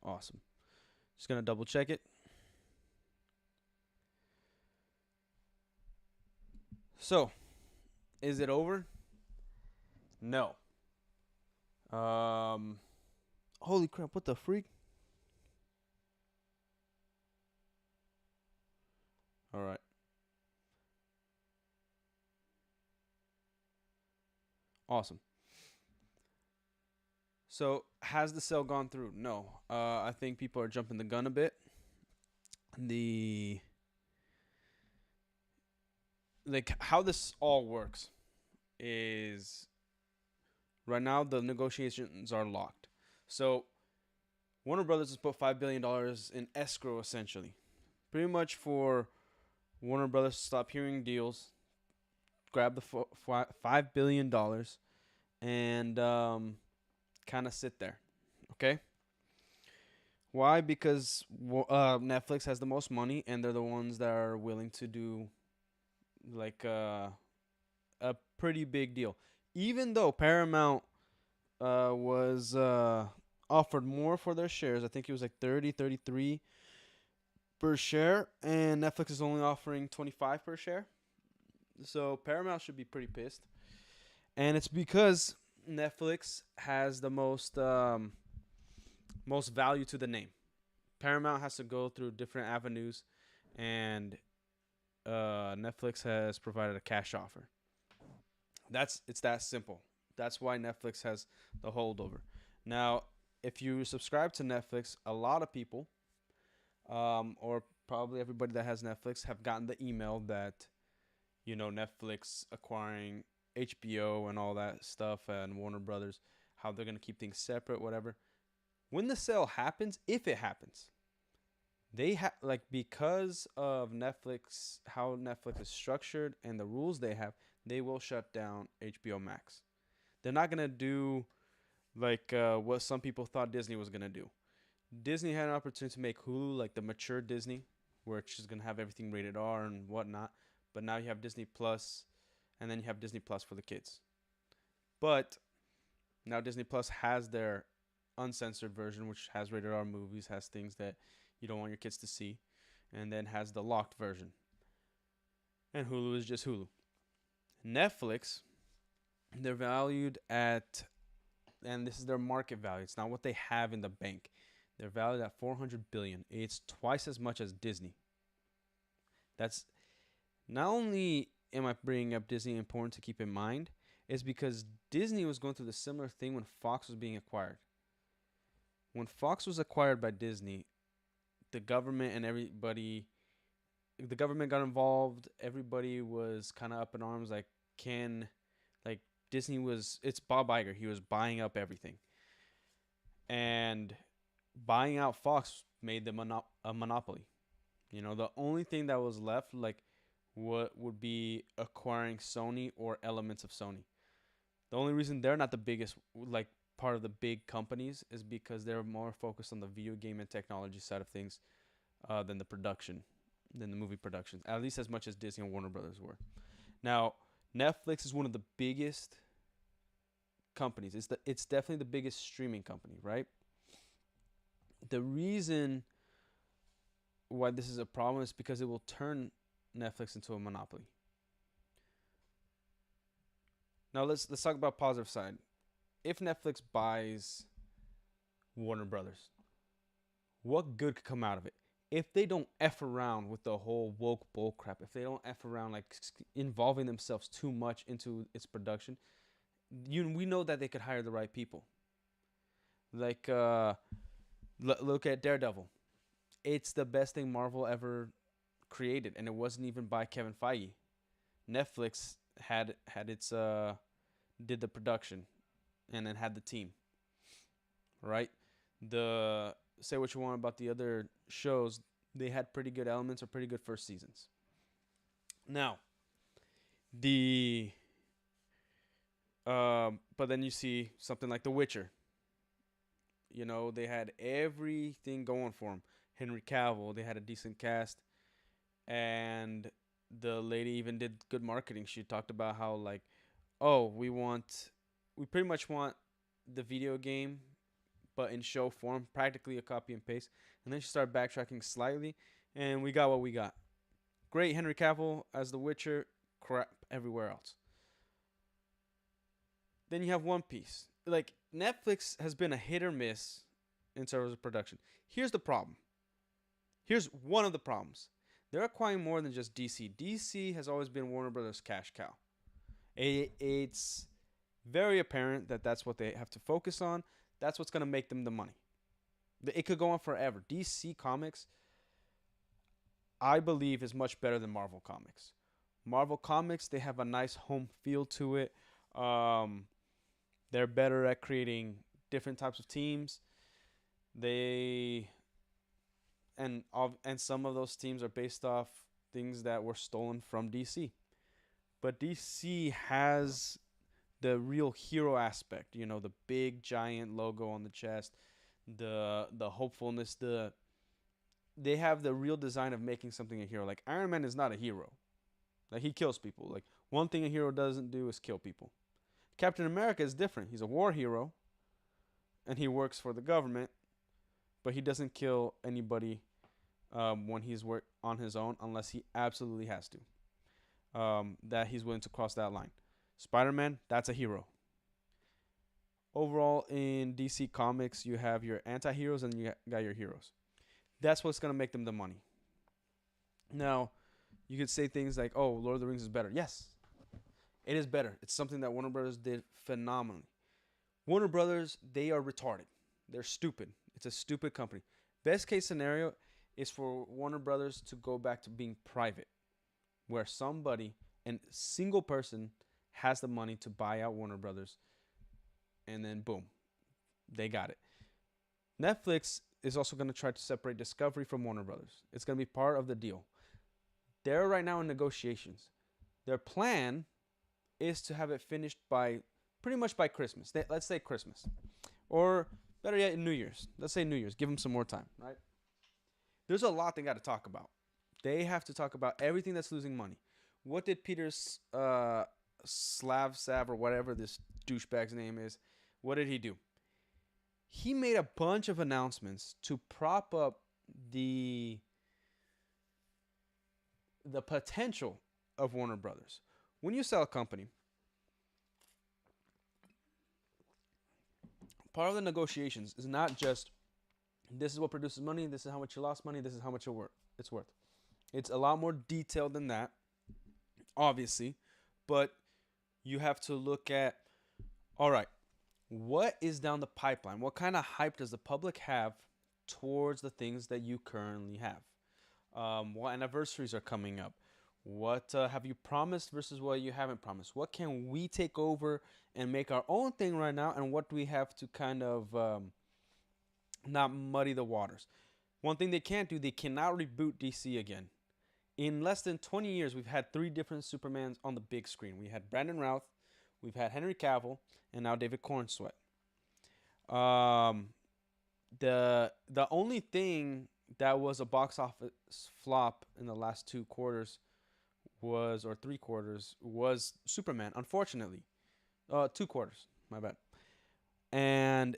Awesome. Just gonna double check it. So, is it over? No. Um, Holy crap! What the freak? All right. Awesome. So, has the sale gone through? No. I think people are jumping the gun a bit. The like how this all works is right now the negotiations are locked. So Warner Brothers has put $5 billion in escrow essentially, pretty much for Warner Brothers to stop hearing deals, grab the $5 billion, and kind of sit there. Okay. Why? Because Netflix has the most money, and they're the ones that are willing to do like a pretty big deal. Even though Paramount was offered more for their shares, I think it was like 30, 33 per share, and Netflix is only offering 25 per share. So Paramount should be pretty pissed, and it's because Netflix has the most value to the name. Paramount has to go through different avenues, and Netflix has provided a cash offer. It's that simple. That's why Netflix has the holdover. Now, if you subscribe to Netflix, a lot of people, or probably everybody that has Netflix, have gotten the email that Netflix acquiring HBO and all that stuff and Warner Brothers, how they're gonna keep things separate, whatever. When the sale happens, if it happens, they have like because of Netflix, how Netflix is structured and the rules they have, they will shut down HBO Max. They're not gonna do like what some people thought Disney was gonna do. Disney had an opportunity to make Hulu like the mature Disney, where it's just gonna have everything rated R and whatnot. But now you have Disney Plus, and then you have Disney Plus for the kids. But now Disney Plus has their uncensored version, which has rated R movies, has things that you don't want your kids to see, and then has the locked version. And Hulu is just Hulu. Netflix, they're valued at, and this is their market value. It's not what they have in the bank. They're valued at 400 billion. It's twice as much as Disney. That's not only am I bringing up Disney important to keep in mind, is because Disney was going through the similar thing when Fox was being acquired. When Fox was acquired by Disney, the government and everybody, the government got involved. Everybody was kind of up in arms, like like Disney was. It's Bob Iger. He was buying up everything, and buying out Fox made them a monopoly. The only thing that was left, like, what would be acquiring Sony or elements of Sony. The only reason they're not the biggest, like, part of the big companies is because they're more focused on the video game and technology side of things than than the movie production, at least as much as Disney and Warner Brothers were. Now, Netflix is one of the biggest companies. It's definitely the biggest streaming company, right? The reason why this is a problem is because it will turn Netflix into a monopoly. Now let's talk about positive side. If Netflix buys Warner Brothers, what good could come out of it? If they don't f around with the whole woke bull crap, if they don't f around like involving themselves too much into its production, we know that they could hire the right people. Like look at Daredevil. It's the best thing Marvel ever created, and it wasn't even by Kevin Feige. Netflix had its did the production, and then had the team, right? The Say what you want about the other shows, they had pretty good elements or pretty good first seasons. Now, the but then you see something like The Witcher. They had everything going for them. Henry Cavill, they had a decent cast, and the lady even did good marketing. She talked about how, oh, we pretty much want the video game but in show form, practically a copy and paste. And then she started backtracking slightly, and we got what we got. Great Henry Cavill as The Witcher, crap everywhere else. Then you have One Piece. Like, Netflix has been a hit or miss in terms of production. Here's the problem. Here's one of the problems. They're acquiring more than just DC. DC has always been Warner Brothers' cash cow. It's very apparent that that's what they have to focus on. That's what's going to make them the money. It could go on forever. DC Comics, I believe, is much better than Marvel Comics. Marvel Comics, they have a nice home feel to it. They're better at creating different types of teams. They and some of those teams are based off things that were stolen from DC. But DC has the real hero aspect, the big giant logo on the chest, the hopefulness, they have the real design of making something a hero. Like, Iron Man is not a hero. Like, he kills people. Like, one thing a hero doesn't do is kill people. Captain America is different. He's a war hero, and he works for the government, but he doesn't kill anybody when he's on his own unless he absolutely has to. That he's willing to cross that line. Spider-Man, that's a hero. Overall, in DC Comics, you have your anti-heroes and you got your heroes. That's what's going to make them the money. Now, you could say things like, oh, Lord of the Rings is better. Yes, it is better. It's something that Warner Brothers did phenomenally. Warner Brothers, they are retarded. They're stupid. It's a stupid company. Best case scenario is for Warner Brothers to go back to being private, where somebody, and single person, has the money to buy out Warner Brothers, and then boom, they got it. Netflix is also going to try to separate Discovery from Warner Brothers. It's going to be part of the deal. They're right now in negotiations. Their plan is to have it finished by pretty much by Christmas. Let's say Christmas, or better yet, New Year's. Let's say New Year's. Give them some more time, right? There's a lot they got to talk about. They have to talk about everything that's losing money. What did Peter Slavsav, or whatever this douchebag's name is, what did he do? He made a bunch of announcements to prop up the potential of Warner Brothers. When you sell a company, part of the negotiations is not just this is what produces money, this is how much you lost money, this is how much it's worth. It's a lot more detailed than that, obviously, but you have to look at, all right, what is down the pipeline? What kind of hype does the public have towards the things that you currently have? What anniversaries are coming up? What have you promised versus what you haven't promised? What can we take over and make our own thing right now? And what do we have to kind of not muddy the waters? One thing they can't do, they cannot reboot DC again. In less than 20 years, we've had 3 different Supermans on the big screen. We had Brandon Routh, we've had Henry Cavill, and now David Cornsweet. The only thing that was a box office flop in the last 2 quarters or 3 quarters was Superman, unfortunately. 2 quarters, my bad. And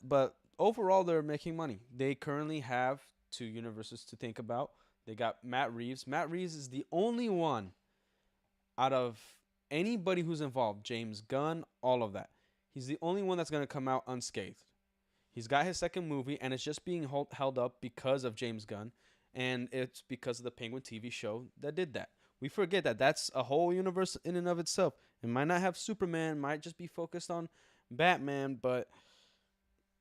but overall they're making money. They currently have 2 universes to think about. They got Matt Reeves. Matt Reeves is the only one out of anybody who's involved, James Gunn, all of that. He's the only one that's going to come out unscathed. He's got his second movie, and it's just being held up because of James Gunn, and it's because of the Penguin TV show that did that. We forget that that's a whole universe in and of itself. It might not have Superman, might just be focused on Batman,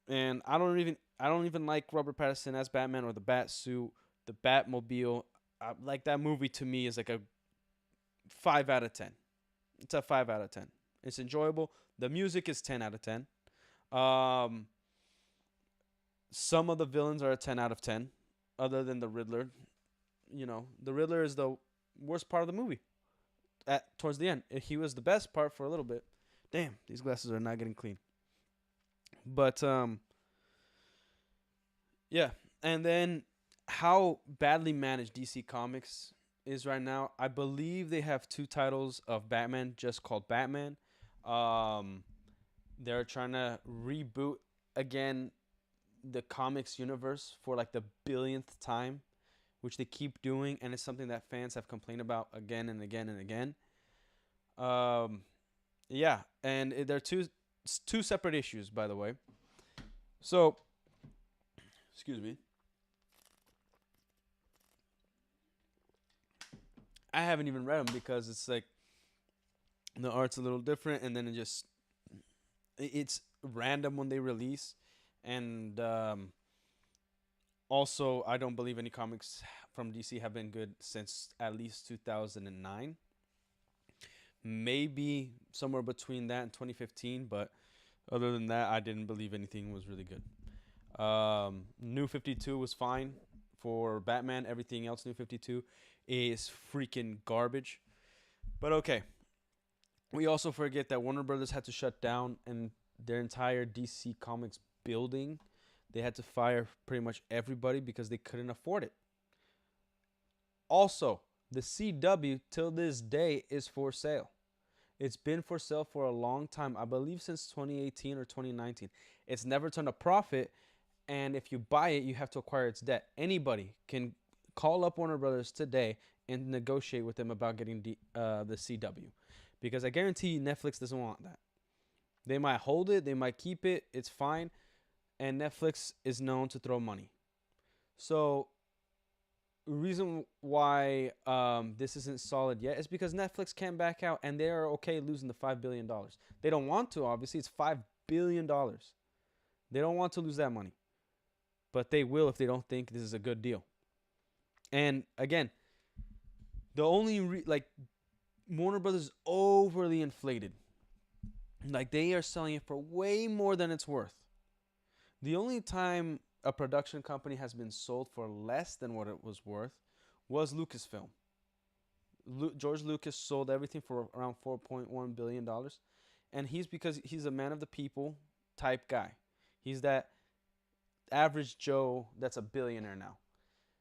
and I don't even like Robert Pattinson as Batman or the Bat suit, the Batmobile. Like, that movie to me is like a 5 out of 10. It's a 5 out of 10. It's enjoyable. The music is 10 out of 10. Some of the villains are a 10 out of 10, other than the Riddler. The Riddler is the worst part of the movie. Towards the end, he was the best part for a little bit. Damn, these glasses are not getting clean. But yeah, and then how badly managed DC Comics is right now. I believe they have 2 titles of Batman just called Batman. They're trying to reboot again the comics universe for like the billionth time, which they keep doing, and it's something that fans have complained about again and again and again. Um, yeah, and they're two separate issues, by the way. So, excuse me. I haven't even read them because it's like the art's a little different, and then it's random when they release, and also I don't believe any comics from DC have been good since at least 2009. Maybe somewhere between that and 2015, but other than that, I didn't believe anything was really good. New 52 was fine for Batman. Everything else, New 52, is freaking garbage. But okay. We also forget that Warner Brothers had to shut down and their entire DC Comics building. They had to fire pretty much everybody because they couldn't afford it. Also, the CW till this day is for sale. It's been for sale for a long time. I believe since 2018 or 2019. It's never turned a profit, and if you buy it, you have to acquire its debt. Anybody can call up Warner Brothers today and negotiate with them about getting the CW, because I guarantee you Netflix doesn't want that. They might hold it, they might keep it, it's fine, and Netflix is known to throw money. So reason why this isn't solid yet is because Netflix can't back out, and they are okay losing the $5 billion. They don't want to, obviously. It's $5 billion. They don't want to lose that money, but they will if they don't think this is a good deal. And again, the only like Warner Brothers is overly inflated. Like they are selling it for way more than it's worth. The only time a production company has been sold for less than what it was worth was Lucasfilm. George Lucas sold everything for around $4.1 billion. And because he's a man of the people type guy. He's that average Joe that's a billionaire now.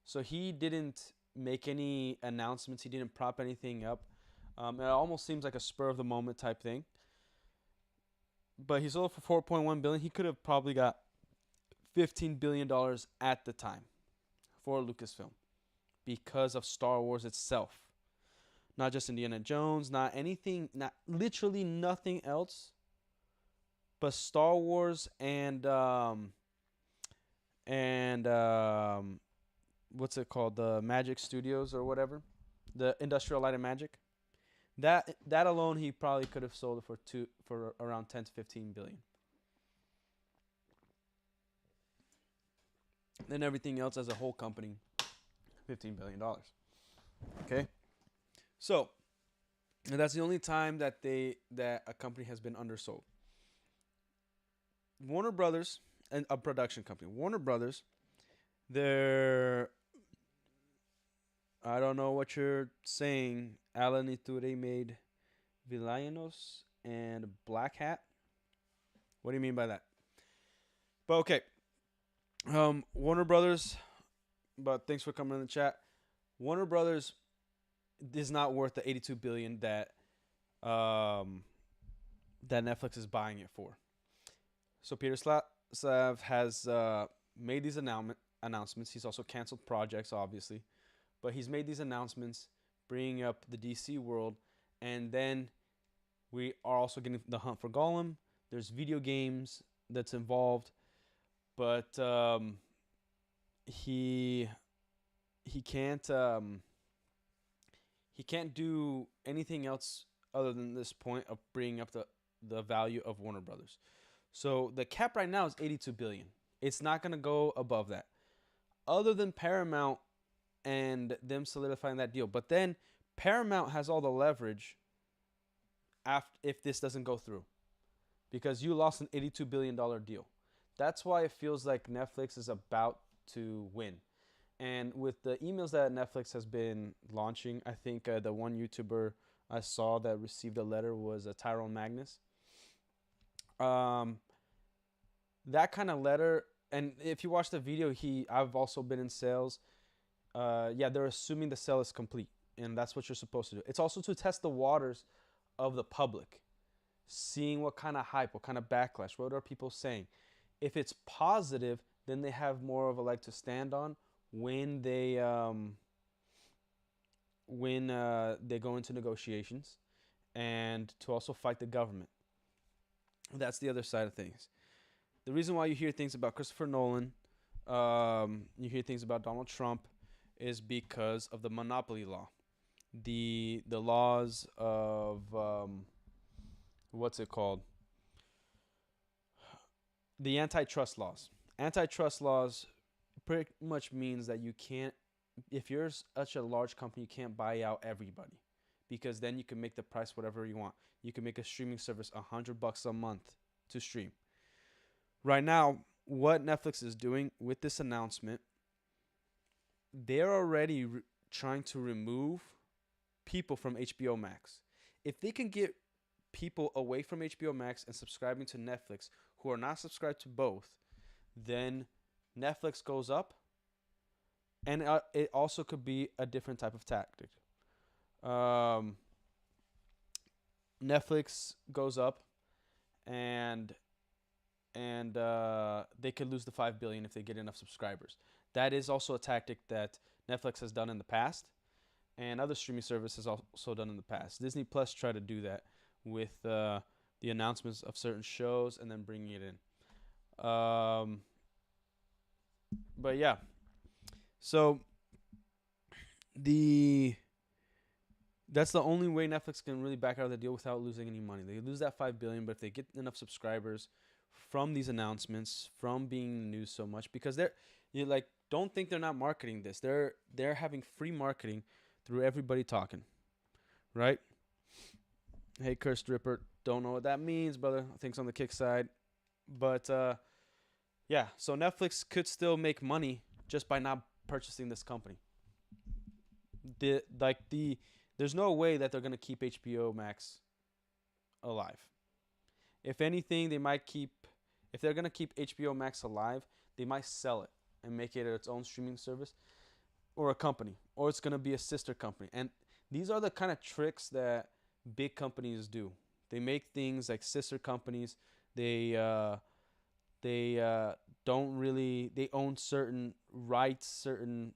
So he didn't make any announcements. He didn't prop anything up. It almost seems like a spur of the moment type thing. But he sold for $4.1 billion. He could have probably got $15 billion at the time for Lucasfilm because of Star Wars itself. Not just Indiana Jones, not anything, not literally nothing else but Star Wars and what's it called? The Magic Studios or whatever. The Industrial Light and Magic. That alone he probably could have sold it for around 10 to 15 billion. Then everything else as a whole company, $15 billion. Okay? So, and that's the only time that a company has been undersold. Warner Brothers, and a production company. Warner Brothers, they're, I don't know what you're saying. Alan Iture made Villanos and Black Hat. What do you mean by that? But okay. Warner Brothers, but thanks for coming in the chat. Warner Brothers is not worth the $82 billion that Netflix is buying it for. So Peter Slav has made these announcements. He's also canceled projects, obviously, but he's made these announcements, bringing up the DC world, and then we are also getting The Hunt for Gollum. There's video games that's involved. But he can't do anything else other than this point of bringing up the value of Warner Brothers. So the cap right now is $82 billion. It's not gonna go above that, other than Paramount and them solidifying that deal. But then Paramount has all the leverage if this doesn't go through, because you lost an $82 billion deal. That's why it feels like Netflix is about to win. And with the emails that Netflix has been launching, I think the one YouTuber I saw that received a letter was Tyrone Magnus. That kind of letter, and if you watch the video, I've also been in sales. They're assuming the sale is complete, and that's what you're supposed to do. It's also to test the waters of the public, seeing what kind of hype, what kind of backlash, what are people saying. If it's positive, then they have more of a leg to stand on when they go into negotiations, and to also fight the government. That's the other side of things. The reason why you hear things about Christopher Nolan, you hear things about Donald Trump, is because of the monopoly law, the laws of what's it called? The antitrust laws. Antitrust laws pretty much means that you can't, if you're such a large company, you can't buy out everybody, because then you can make the price whatever you want. You can make a streaming service $100 a month to stream. Right now, what Netflix is doing with this announcement, they're already trying to remove people from HBO Max. If they can get people away from HBO Max and subscribing to Netflix who are not subscribed to both, then Netflix goes up, and it also could be a different type of tactic. Netflix goes up, and they could lose the 5 billion if they get enough subscribers. That is also a tactic that Netflix has done in the past, and other streaming services also done in the past. Disney Plus tried to do that with the announcements of certain shows and then bringing it in. But yeah, so that's the only way Netflix can really back out of the deal without losing any money. They lose that 5 billion, but if they get enough subscribers from these announcements, from being in the news so much, because don't think they're not marketing this. They're having free marketing through everybody talking, right? Hey, Cursed Ripper, don't know what that means, brother. I think it's on the kick side, but yeah. So Netflix could still make money just by not purchasing this company. There's no way that they're gonna keep HBO Max alive. If anything, they might keep. If they're gonna keep HBO Max alive, they might sell it and make it its own streaming service, or a company, or it's gonna be a sister company. And these are the kind of tricks that big companies do. They make things like sister companies. They don't really. They own certain rights, certain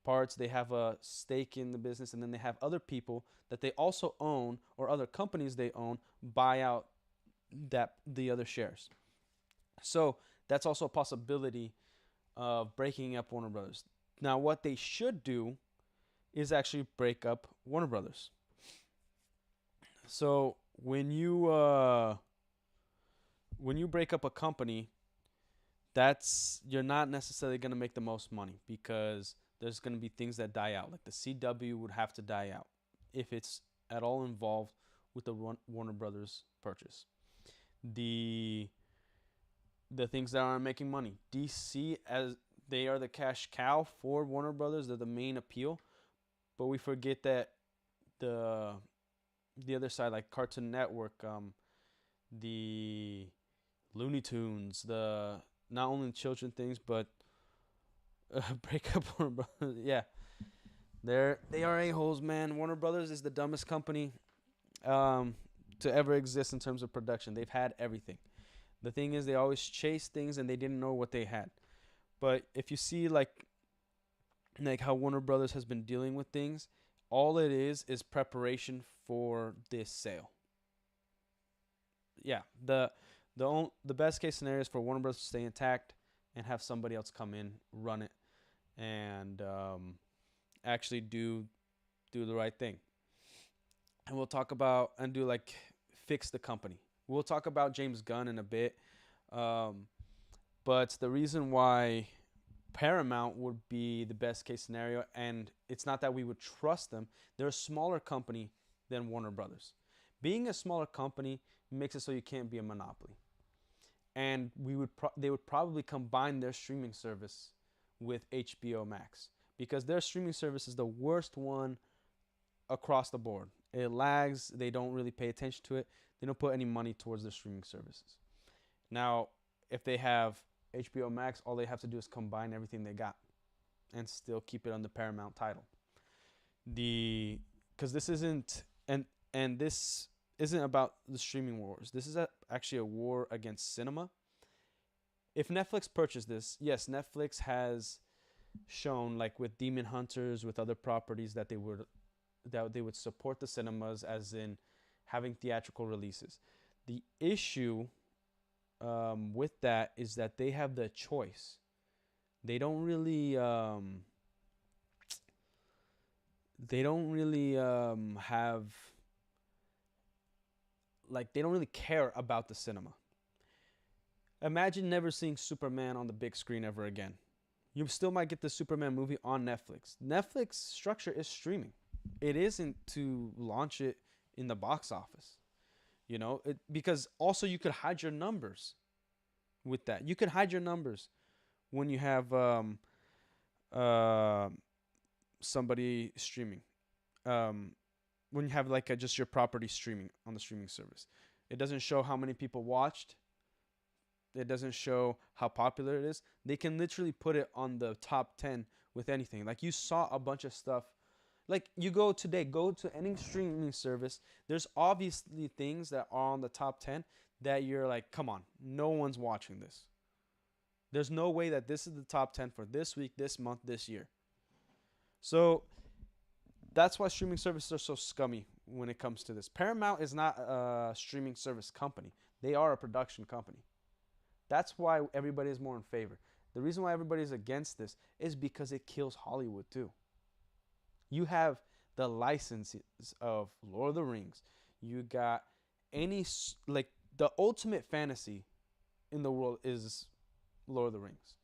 parts. They have a stake in the business, and then they have other people that they also own, or other companies they own, buy out the other shares. So that's also a possibility of breaking up Warner Brothers. Now, what they should do is actually break up Warner Brothers. So when you break up a company, you're not necessarily going to make the most money, because there's going to be things that die out. Like the CW would have to die out if it's at all involved with the Warner Brothers purchase. The things that aren't making money. DC, as they are the cash cow for Warner Brothers, they're the main appeal. But we forget that the other side, like Cartoon Network, the Looney Tunes, the not only children things, but break up Warner Brothers. Yeah, they are a-holes, man. Warner Brothers is the dumbest company to ever exist in terms of production. They've had everything. The thing is, they always chase things and they didn't know what they had. But if you see like how Warner Brothers has been dealing with things, all it is preparation for this sale. Yeah, the best case scenario is for Warner Brothers to stay intact and have somebody else come in, run it, and actually do the right thing. And we'll talk about and do like fix the company. We'll talk about James Gunn in a bit. But the reason why Paramount would be the best case scenario, and it's not that we would trust them, they're a smaller company than Warner Brothers. Being a smaller company makes it so you can't be a monopoly. And they would probably combine their streaming service with HBO Max, because their streaming service is the worst one across the board. It lags. They don't really pay attention to it. They don't put any money towards their streaming services. Now, if they have HBO Max, all they have to do is combine everything they got and still keep it on the Paramount title. Because this isn't and this isn't about the streaming wars. This is actually a war against cinema. if Netflix purchased this, yes, Netflix has shown, like with Demon Hunters, with other properties, that they would support the cinemas, as in having theatrical releases. The issue with that is that they have the choice. They don't really have, like, they don't really care about the cinema. Imagine never seeing Superman on the big screen ever again. You still might get the Superman movie on Netflix. Netflix structure is streaming. It isn't to launch it in the box office. Because also you could hide your numbers with that. You could hide your numbers when you have uh, somebody streaming. When you have like just your property streaming on the streaming service, it doesn't show how many people watched. It doesn't show how popular it is. They can literally put it on the top 10 with anything. Like, you saw a bunch of stuff. Like, you go to any streaming service. There's obviously things that are on the top 10 that you're like, come on, no one's watching this. There's no way that this is the top 10 for this week, this month, this year. So that's why streaming services are so scummy when it comes to this. Paramount is not a streaming service company. They are a production company. That's why everybody is more in favor. The reason why everybody is against this is because it kills Hollywood too. You have the licenses of Lord of the Rings. You got like, the ultimate fantasy in the world is Lord of the Rings.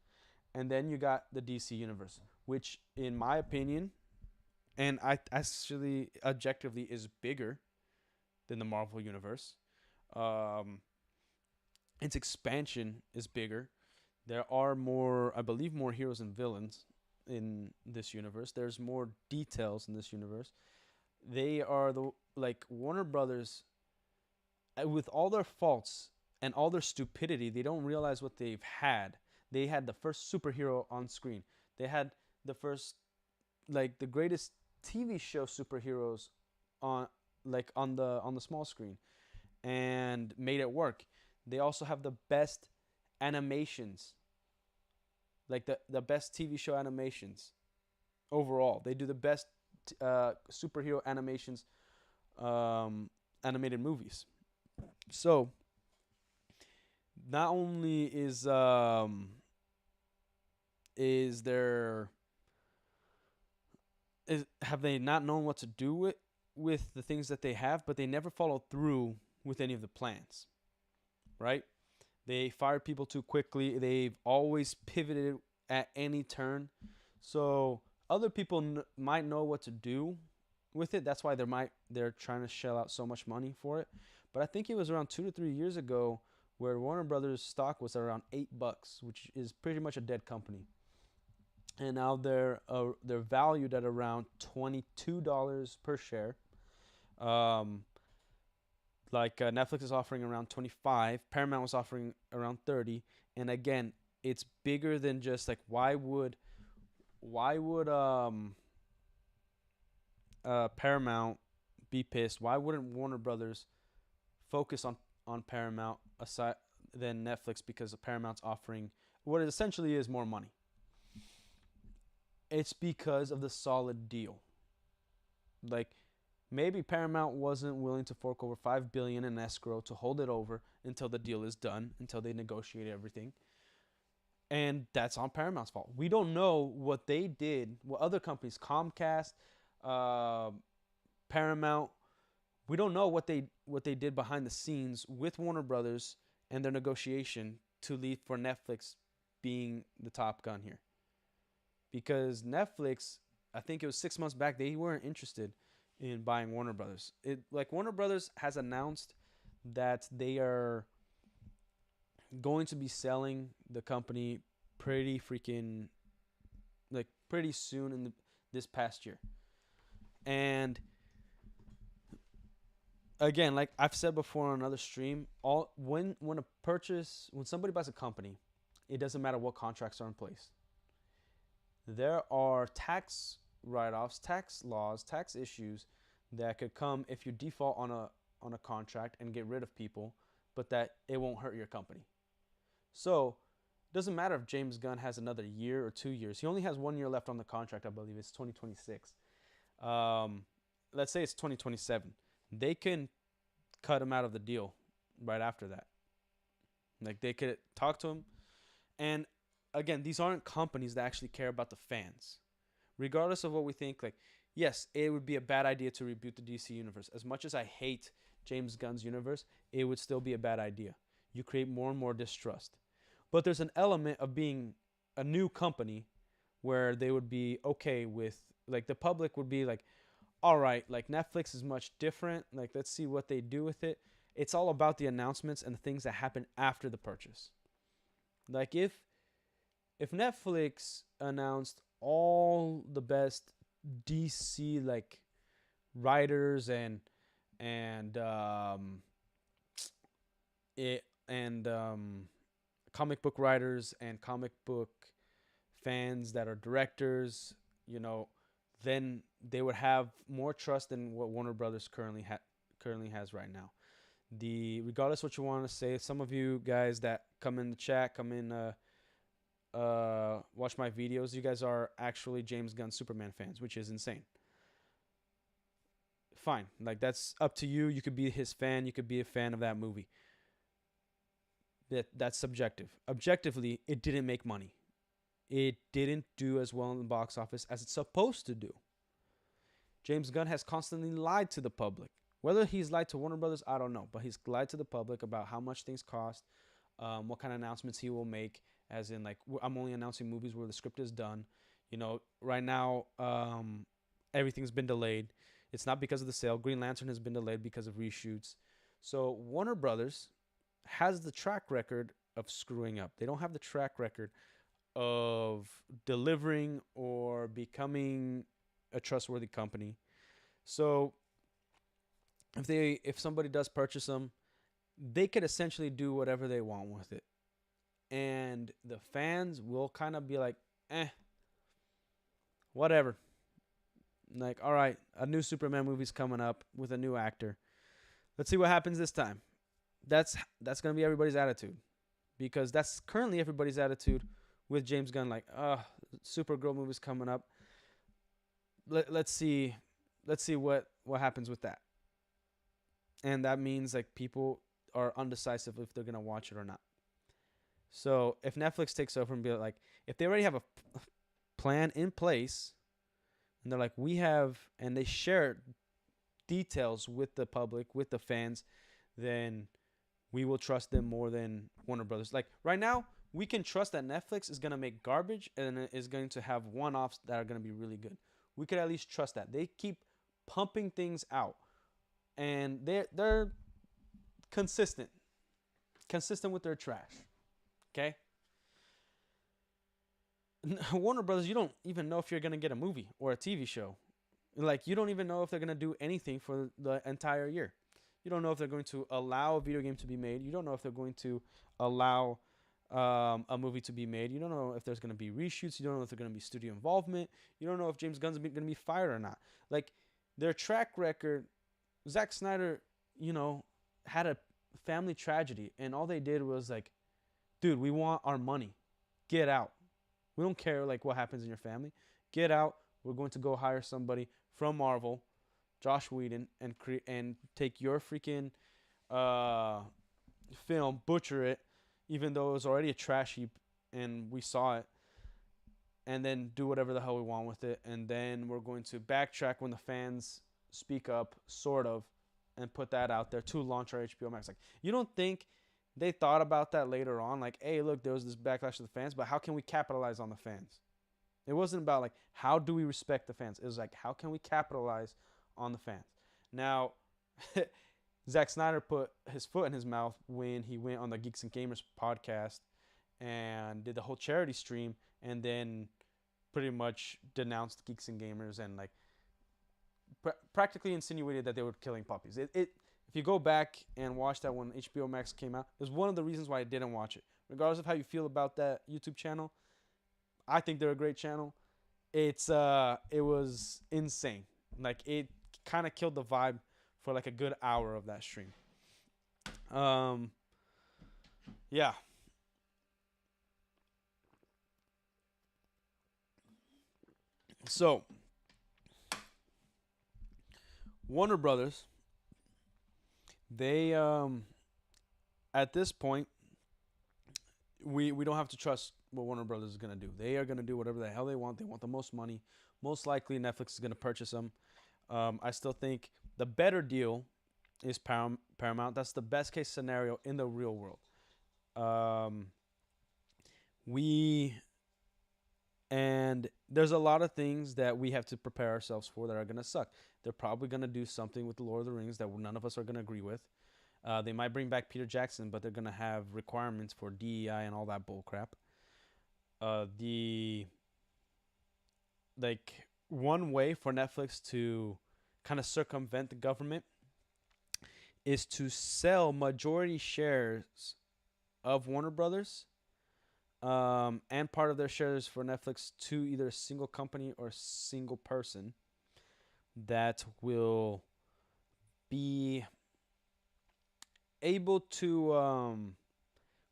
And then you got the DC universe, which in my opinion, and I actually objectively, is bigger than the Marvel universe. Its expansion is bigger. There are more, I believe, more heroes and villains in this universe. There's more details in this universe. They are like Warner Brothers, with all their faults and all their stupidity, they don't realize what they've had. They had the first superhero on screen. They had the first, like, the greatest TV show superheroes on the small screen, and made it work. They also have the best animations, like the best TV show animations overall. They do the best superhero animations, animated movies. So not only is there have they not known what to do with the things that they have, but they never follow through with any of the plans. Right? They fired people too quickly. They've always pivoted at any turn. So other people might know what to do with it. That's why they're trying to shell out so much money for it. But I think it was around 2 to 3 years ago where Warner Brothers stock was around $8, which is pretty much a dead company. And now they're valued at around $22 per share. Netflix is offering around 25, Paramount was offering around 30, and again, it's bigger than just like, why would Paramount be pissed? Why wouldn't Warner Brothers focus on Paramount aside than Netflix, because Paramount's offering what it essentially is more money? It's because of the solid deal. Like, maybe Paramount wasn't willing to fork over $5 billion in escrow to hold it over until the deal is done, until they negotiate everything. And that's on Paramount's fault. We don't know what they did, what other companies, Comcast, Paramount, we don't know what they did behind the scenes with Warner Brothers and their negotiation to lead for Netflix being the top gun here. Because Netflix, I think it was 6 months back, they weren't interested in buying Warner Brothers. Warner Brothers has announced that they are going to be selling the company pretty soon in this past year. And again, like I've said before on another stream, when somebody buys a company, it doesn't matter what contracts are in place. There are tax write-offs, tax laws, tax issues that could come if you default on a contract and get rid of people, but that it won't hurt your company. So Doesn't matter if James Gunn has another year or 2 years. He only has 1 year left on the contract, I believe. It's 2026. Um, let's say it's 2027. They can cut him out of the deal right after that. Like they could talk to him. And again, these aren't companies that actually care about the fans. Regardless of what we think, like, yes, it would be a bad idea to reboot the DC universe. As much as I hate James Gunn's universe, it would still be a bad idea. You create more and more distrust. But there's an element of being a new company where they would be okay with, like, the public would be like, all right, like Netflix is much different. Like, let's see what they do with it. It's all about the announcements and the things that happen after the purchase. Like if Netflix announced all the best DC like writers and it and comic book writers and comic book fans that are directors, you know, then they would have more trust than what Warner Brothers currently has right now. The regardless what you want to say, some of you guys that come in the chat, come in watch my videos, you guys are actually James Gunn Superman fans, which is insane. Fine, like that's up to you. You could be his fan, you could be a fan of that movie. That's subjective. Objectively, it didn't make money. It didn't do as well in the box office as it's supposed to do. James Gunn has constantly lied to the public. Whether he's lied to Warner Brothers, I don't know. But he's lied to the public about how much things cost, what kind of announcements he will make, as in, like, I'm only announcing movies where the script is done. You know, right now, everything's been delayed. It's not because of the sale. Green Lantern has been delayed because of reshoots. So Warner Brothers has the track record of screwing up. They don't have the track record of delivering or becoming a trustworthy company. So if somebody does purchase them, they could essentially do whatever they want with it. And the fans will kind of be like, whatever. Like, all right, a new Superman movie's coming up with a new actor. Let's see what happens this time. That's going to be everybody's attitude. Because that's currently everybody's attitude with James Gunn. Like, Supergirl movie's coming up. Let's see what happens with that. And that means, like, people are undecisive if they're going to watch it or not. So if Netflix takes over and be like, if they already have a plan in place, and they're like, we have, and they share details with the public, with the fans, then we will trust them more than Warner Brothers. Like right now, we can trust that Netflix is going to make garbage and is going to have one-offs that are going to be really good. We could at least trust that. They keep pumping things out, and they're consistent with their trash. Okay? Warner Brothers, you don't even know if you're going to get a movie or a TV show. Like, you don't even know if they're going to do anything for the entire year. You don't know if they're going to allow a video game to be made. You don't know if they're going to allow a movie to be made. You don't know if there's going to be reshoots. You don't know if there's going to be studio involvement. You don't know if James Gunn's going to be fired or not. Like, their track record, Zack Snyder, you know, had a family tragedy, and all they did was like, dude, we want our money. Get out. We don't care, like, what happens in your family. Get out. We're going to go hire somebody from Marvel, Josh Whedon, and take your freaking film, butcher it, even though it was already a trash heap and we saw it, and then do whatever the hell we want with it. And then we're going to backtrack when the fans speak up, sort of, and put that out there to launch our HBO Max. Like, you don't think they thought about that later on? Like, hey, look, there was this backlash to the fans, but how can we capitalize on the fans? It wasn't about, like, how do we respect the fans? It was like, how can we capitalize on the fans? Now, Zack Snyder put his foot in his mouth when he went on the Geeks and Gamers podcast and did the whole charity stream, and then pretty much denounced Geeks and Gamers and, like, practically insinuated that they were killing puppies. If you go back and watch that when HBO Max came out, it was one of the reasons why I didn't watch it. Regardless of how you feel about that YouTube channel, I think they're a great channel. It was insane. Like, it kind of killed the vibe for like a good hour of that stream. Yeah. So Warner Brothers, they at this point, we don't have to trust what Warner Brothers is gonna do. They are gonna do whatever the hell they want. They want the most money. Most likely, Netflix is gonna purchase them. I still think the better deal is Paramount. That's the best case scenario in the real world. Um, we and there's a lot of things that we have to prepare ourselves for that are gonna suck. They're probably gonna do something with the Lord of the Rings that none of us are gonna agree with. They might bring back Peter Jackson, but they're gonna have requirements for DEI and all that bull crap. The like One way for Netflix to kind of circumvent the government is to sell majority shares of Warner Brothers, and part of their shares for Netflix to either a single company or a single person that will be able to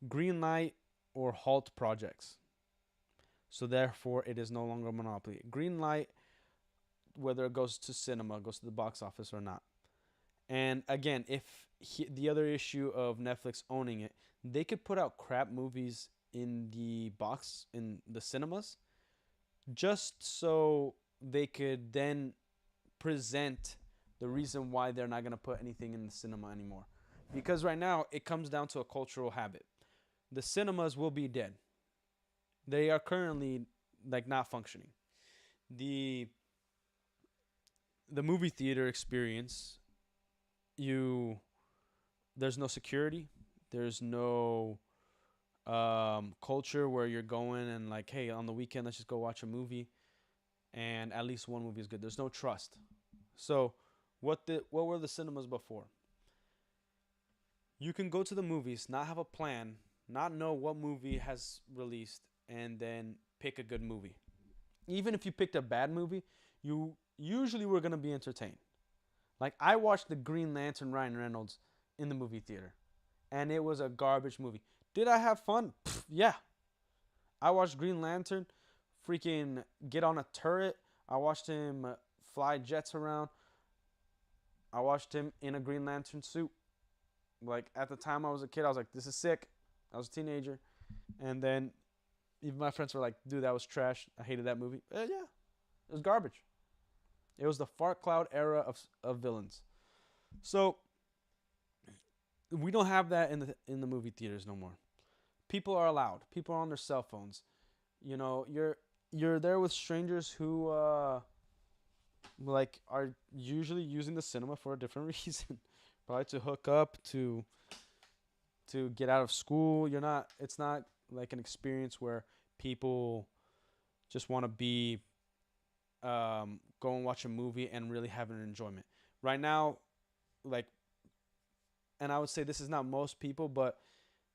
green light or halt projects. So therefore, it is no longer a monopoly. Green light, whether it goes to cinema, goes to the box office or not. And again, if the other issue of Netflix owning it, they could put out crap movies in the cinemas, just so they could then present the reason why they're not going to put anything in the cinema anymore. Because right now it comes down to a cultural habit. The cinemas will be dead. They are currently like not functioning. The the movie theater experience, you there's no security, there's no culture where you're going and like, hey, on the weekend let's just go watch a movie, and at least one movie is good. There's no trust. So what were the cinemas before? You can go to the movies, not have a plan, not know what movie has released, and then pick a good movie. Even if you picked a bad movie, you usually were gonna be entertained. Like I watched the Green Lantern Ryan Reynolds in the movie theater, and it was a garbage movie. Did I have fun? Pff, yeah. I watched Green Lantern freaking get on a turret. I watched him fly jets around. I watched him in a Green Lantern suit. Like at the time I was a kid, I was like, this is sick. I was a teenager. And then even my friends were like, dude, that was trash. I hated that movie. Yeah, it was garbage. It was the fart cloud era of villains. So we don't have that in the movie theaters no more. People are allowed. People are on their cell phones. You know, you're there with strangers who like are usually using the cinema for a different reason. Probably to hook up, to get out of school. It's not like an experience where people just want to be go and watch a movie and really have an enjoyment. Right now, like, and I would say this is not most people, but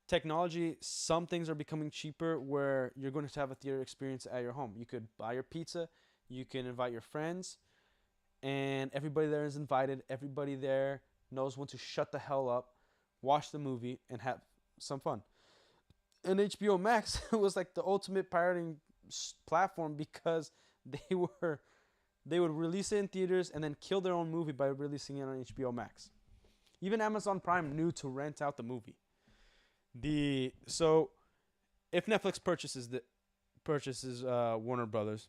technology, some things are becoming cheaper where you're going to have a theater experience at your home. You could buy your pizza, you can invite your friends, and everybody there is invited. Everybody there knows when to shut the hell up, watch the movie, and have some fun. And HBO Max was like the ultimate pirating platform because they were they would release it in theaters and then kill their own movie by releasing it on HBO Max. Even Amazon Prime knew to rent out the movie. So if Netflix purchases Warner Brothers,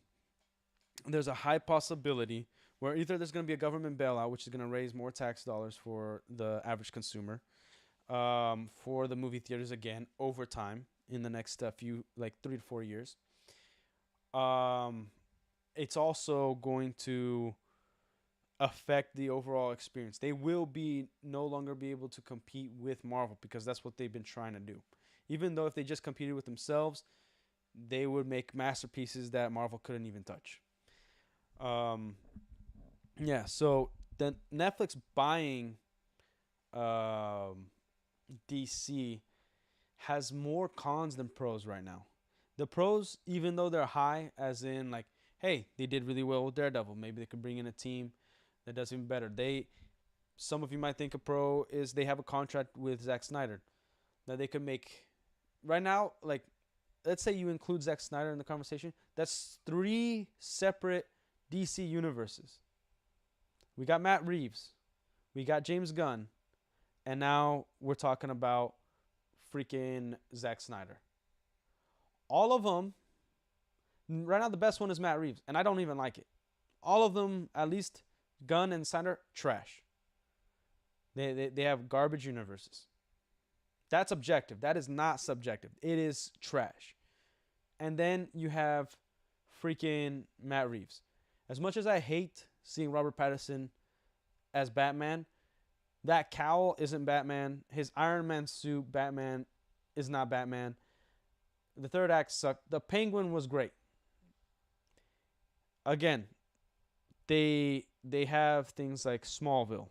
there's a high possibility where either there's going to be a government bailout, which is going to raise more tax dollars for the average consumer, for the movie theaters again over time in the next few, like 3 to 4 years. It's also going to affect the overall experience. They will be no longer be able to compete with Marvel because that's what they've been trying to do. Even though if they just competed with themselves, they would make masterpieces that Marvel couldn't even touch. Yeah, so the Netflix buying DC has more cons than pros right now. The pros, even though they're high, as in like, hey, they did really well with Daredevil. Maybe they could bring in a team that does even better. Some of you might think a pro is they have a contract with Zack Snyder that they could make. Right now, like, let's say you include Zack Snyder in the conversation. That's 3 separate DC universes. We got Matt Reeves. We got James Gunn. And now we're talking about freaking Zack Snyder. All of them, right now the best one is Matt Reeves. And I don't even like it. All of them, at least Gunn and Snyder, trash. They have garbage universes. That's objective. That is not subjective. It is trash. And then you have freaking Matt Reeves. As much as I hate seeing Robert Pattinson as Batman, that cowl isn't Batman. His Iron Man suit, Batman, is not Batman. The third act sucked. The Penguin was great. Again, they have things like Smallville.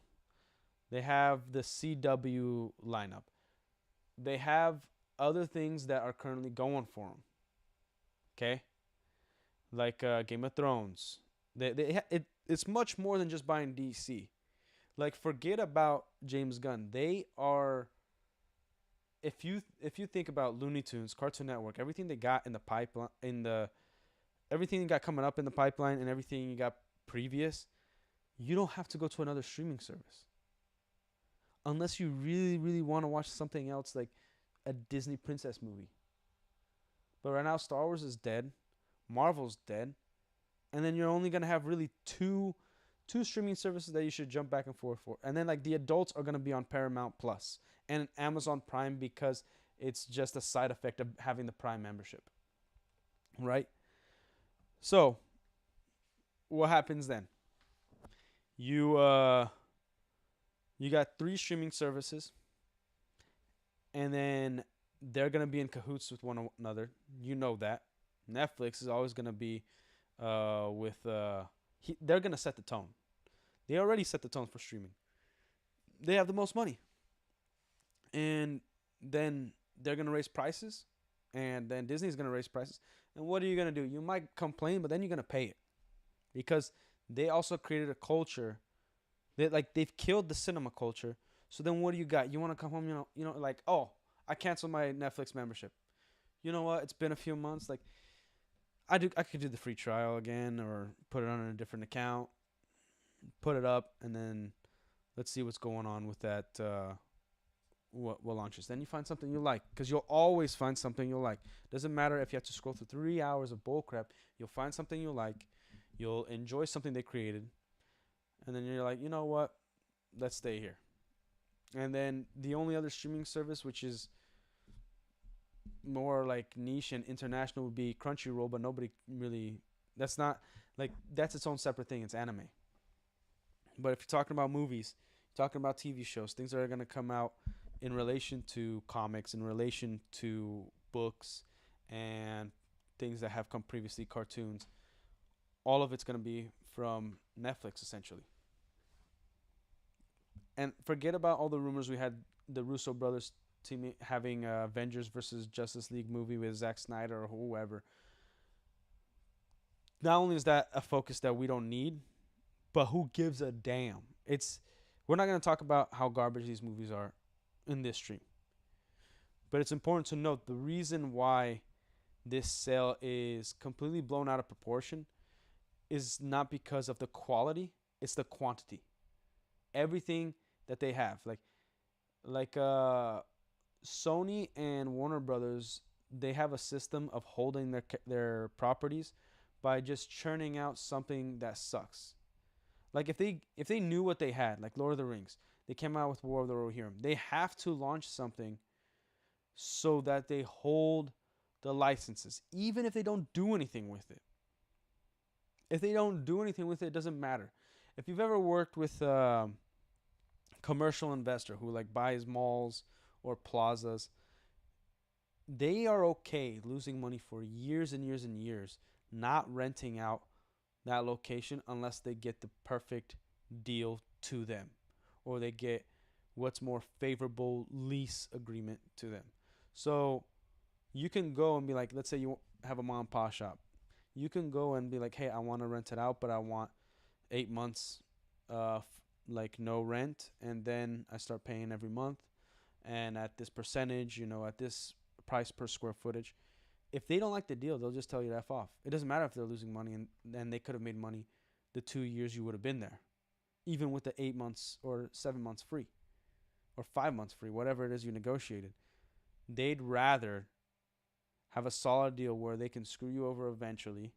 They have the CW lineup. They have other things that are currently going for them. Okay? Like Game of Thrones. It's much more than just buying DC. Like, forget about James Gunn. They are, if you think about Looney Tunes, Cartoon Network, everything they got in the pipeline, everything you got coming up in the pipeline, and everything you got previous, you don't have to go to another streaming service. Unless you really, really want to watch something else like a Disney princess movie. But right now, Star Wars is dead. Marvel's dead. And then you're only going to have really two streaming services that you should jump back and forth for. And then like the adults are going to be on Paramount Plus and Amazon Prime because it's just a side effect of having the Prime membership. Right? So, what happens then? You got 3 streaming services, and then they're going to be in cahoots with one another. You know that. Netflix is always going to be they're going to set the tone. They already set the tone for streaming. They have the most money. And then they're going to raise prices, and then Disney's going to raise prices. And what are you going to do? You might complain, but then you're going to pay it. Because they also created a culture. They've killed the cinema culture. So then what do you got? You want to come home, like, oh, I canceled my Netflix membership. You know what? It's been a few months. Like, I could do the free trial again or put it on a different account, put it up, and then let's see what's going on with that, what launches. Then you find something you like, because you'll always find something you'll like. Doesn't matter if you have to scroll through 3 hours of bullcrap. You'll find something you like. You'll enjoy something they created. And then you're like, you know what? Let's stay here. And then the only other streaming service, which is more like niche and international, would be Crunchyroll, but nobody really, that's its own separate thing. It's anime. But if you're talking about movies, you're talking about TV shows, things that are going to come out in relation to comics, in relation to books, and things that have come previously, cartoons, all of it's going to be from Netflix, essentially. And forget about all the rumors we had, the Russo brothers team having Avengers versus Justice League movie with Zack Snyder or whoever. Not only is that a focus that we don't need, but who gives a damn? We're not going to talk about how garbage these movies are in this stream. But it's important to note the reason why this sale is completely blown out of proportion is not because of the quality, it's the quantity. Everything that they have, like Sony and Warner Brothers, they have a system of holding their properties by just churning out something that sucks. Like if they knew what they had, like Lord of the Rings, they came out with War of the Rohirrim. They have to launch something so that they hold the licenses, even if they don't do anything with it. If they don't do anything with it, it doesn't matter. If you've ever worked with a commercial investor who like buys malls or plazas, they are okay losing money for years and years and years, not renting out that location unless they get the perfect deal to them, or they get what's more favorable lease agreement to them. So you can go and be like, let's say you have a mom and pop shop. You can go and be like, hey, I want to rent it out, but I want 8 months like no rent, and then I start paying every month, and at this percentage, at this price per square footage. If they don't like the deal, they'll just tell you to F off. It doesn't matter if they're losing money, and they could have made money the 2 years you would have been there, even with the 8 months or 7 months free or 5 months free, whatever it is you negotiated. They'd rather have a solid deal where they can screw you over eventually,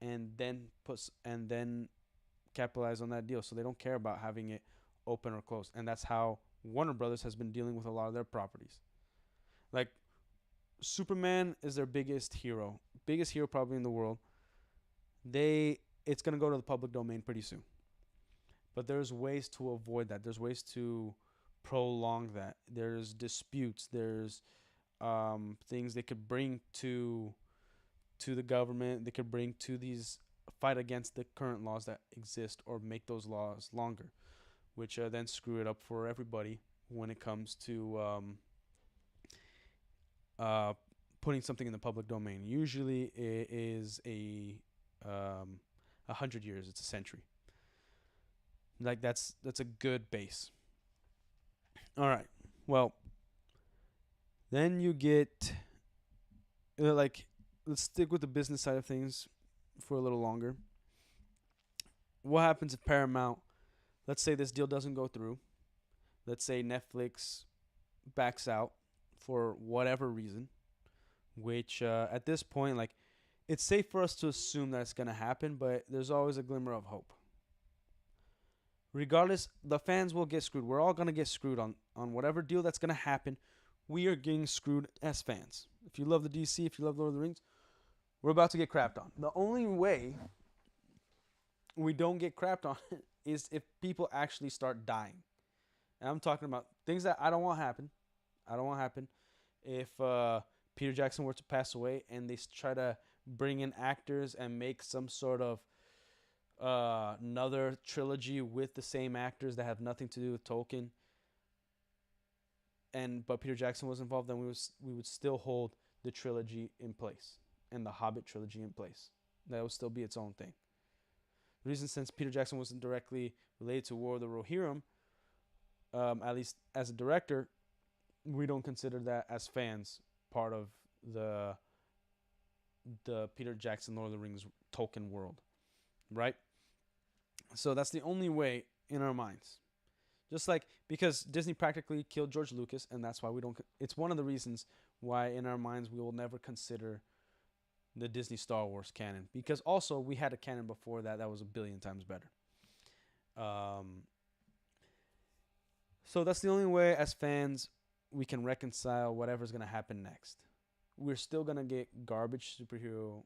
and then capitalize on that deal. So they don't care about having it open or closed, and that's how Warner Brothers has been dealing with a lot of their properties. Like Superman is their biggest hero probably in the world. It's gonna go to the public domain pretty soon, but there's ways to avoid that. There's ways to prolong that. There's disputes. There's things they could bring to the government. They could bring to these fight against the current laws that exist or make those laws longer, which then screw it up for everybody when it comes to putting something in the public domain. Usually it is 100 years. It's a century. Like that's a good base. All right. Well, then you get like let's stick with the business side of things for a little longer. What happens if Paramount, let's say this deal doesn't go through. Let's say Netflix backs out for whatever reason, which at this point, like, it's safe for us to assume that it's going to happen, but there's always a glimmer of hope. Regardless, the fans will get screwed. We're all going to get screwed on whatever deal that's going to happen. We are getting screwed as fans. If you love the DC, if you love Lord of the Rings, we're about to get crapped on. The only way we don't get crapped on is if people actually start dying. And I'm talking about things that I don't want happen. I don't want happen. If Peter Jackson were to pass away and they try to bring in actors and make some sort of another trilogy with the same actors that have nothing to do with Tolkien, but Peter Jackson was involved, then we would still hold the trilogy in place and the Hobbit trilogy in place. That would still be its own thing. The reason, since Peter Jackson wasn't directly related to War of the Rohirrim, at least as a director, we don't consider that as fans part of the Peter Jackson Lord of the Rings Tolkien world, right? So that's the only way in our minds. Just like, because Disney practically killed George Lucas, and that's why we don't. It's one of the reasons why in our minds we will never consider the Disney Star Wars canon, because also we had a canon before that was a billion times better. So that's the only way as fans we can reconcile whatever's gonna happen next. We're still gonna get garbage superhero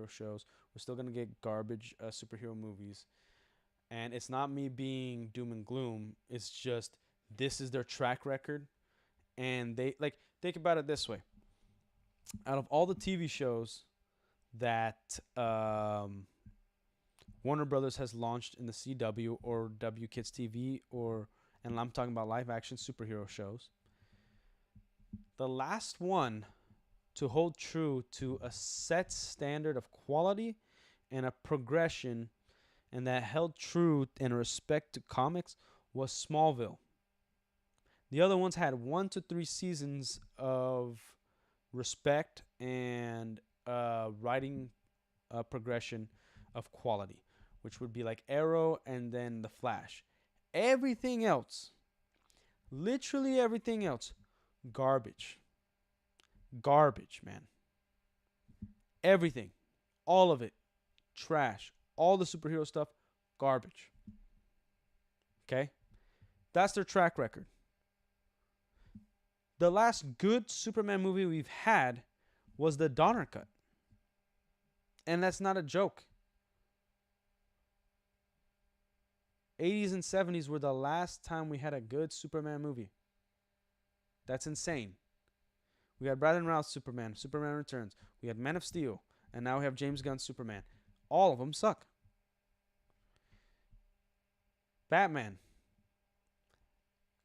shows. We're still gonna get garbage superhero movies. And it's not me being doom and gloom. It's just this is their track record. And they, like, think about it this way. Out of all the TV shows that Warner Brothers has launched in the CW or W Kids TV, and I'm talking about live action superhero shows, the last one to hold true to a set standard of quality and a progression, and that held true in respect to comics, was Smallville. The other ones had 1 to 3 seasons of respect and writing progression of quality, which would be like Arrow and then The Flash. Everything else, literally everything else, garbage. Garbage, man. Everything. All of it. Trash. All the superhero stuff, garbage. Okay? That's their track record. The last good Superman movie we've had was the Donner Cut. And that's not a joke. 80s and 70s were the last time we had a good Superman movie. That's insane. We had Brandon Routh's Superman, Superman Returns. We had Man of Steel. And now we have James Gunn's Superman. All of them suck. Batman.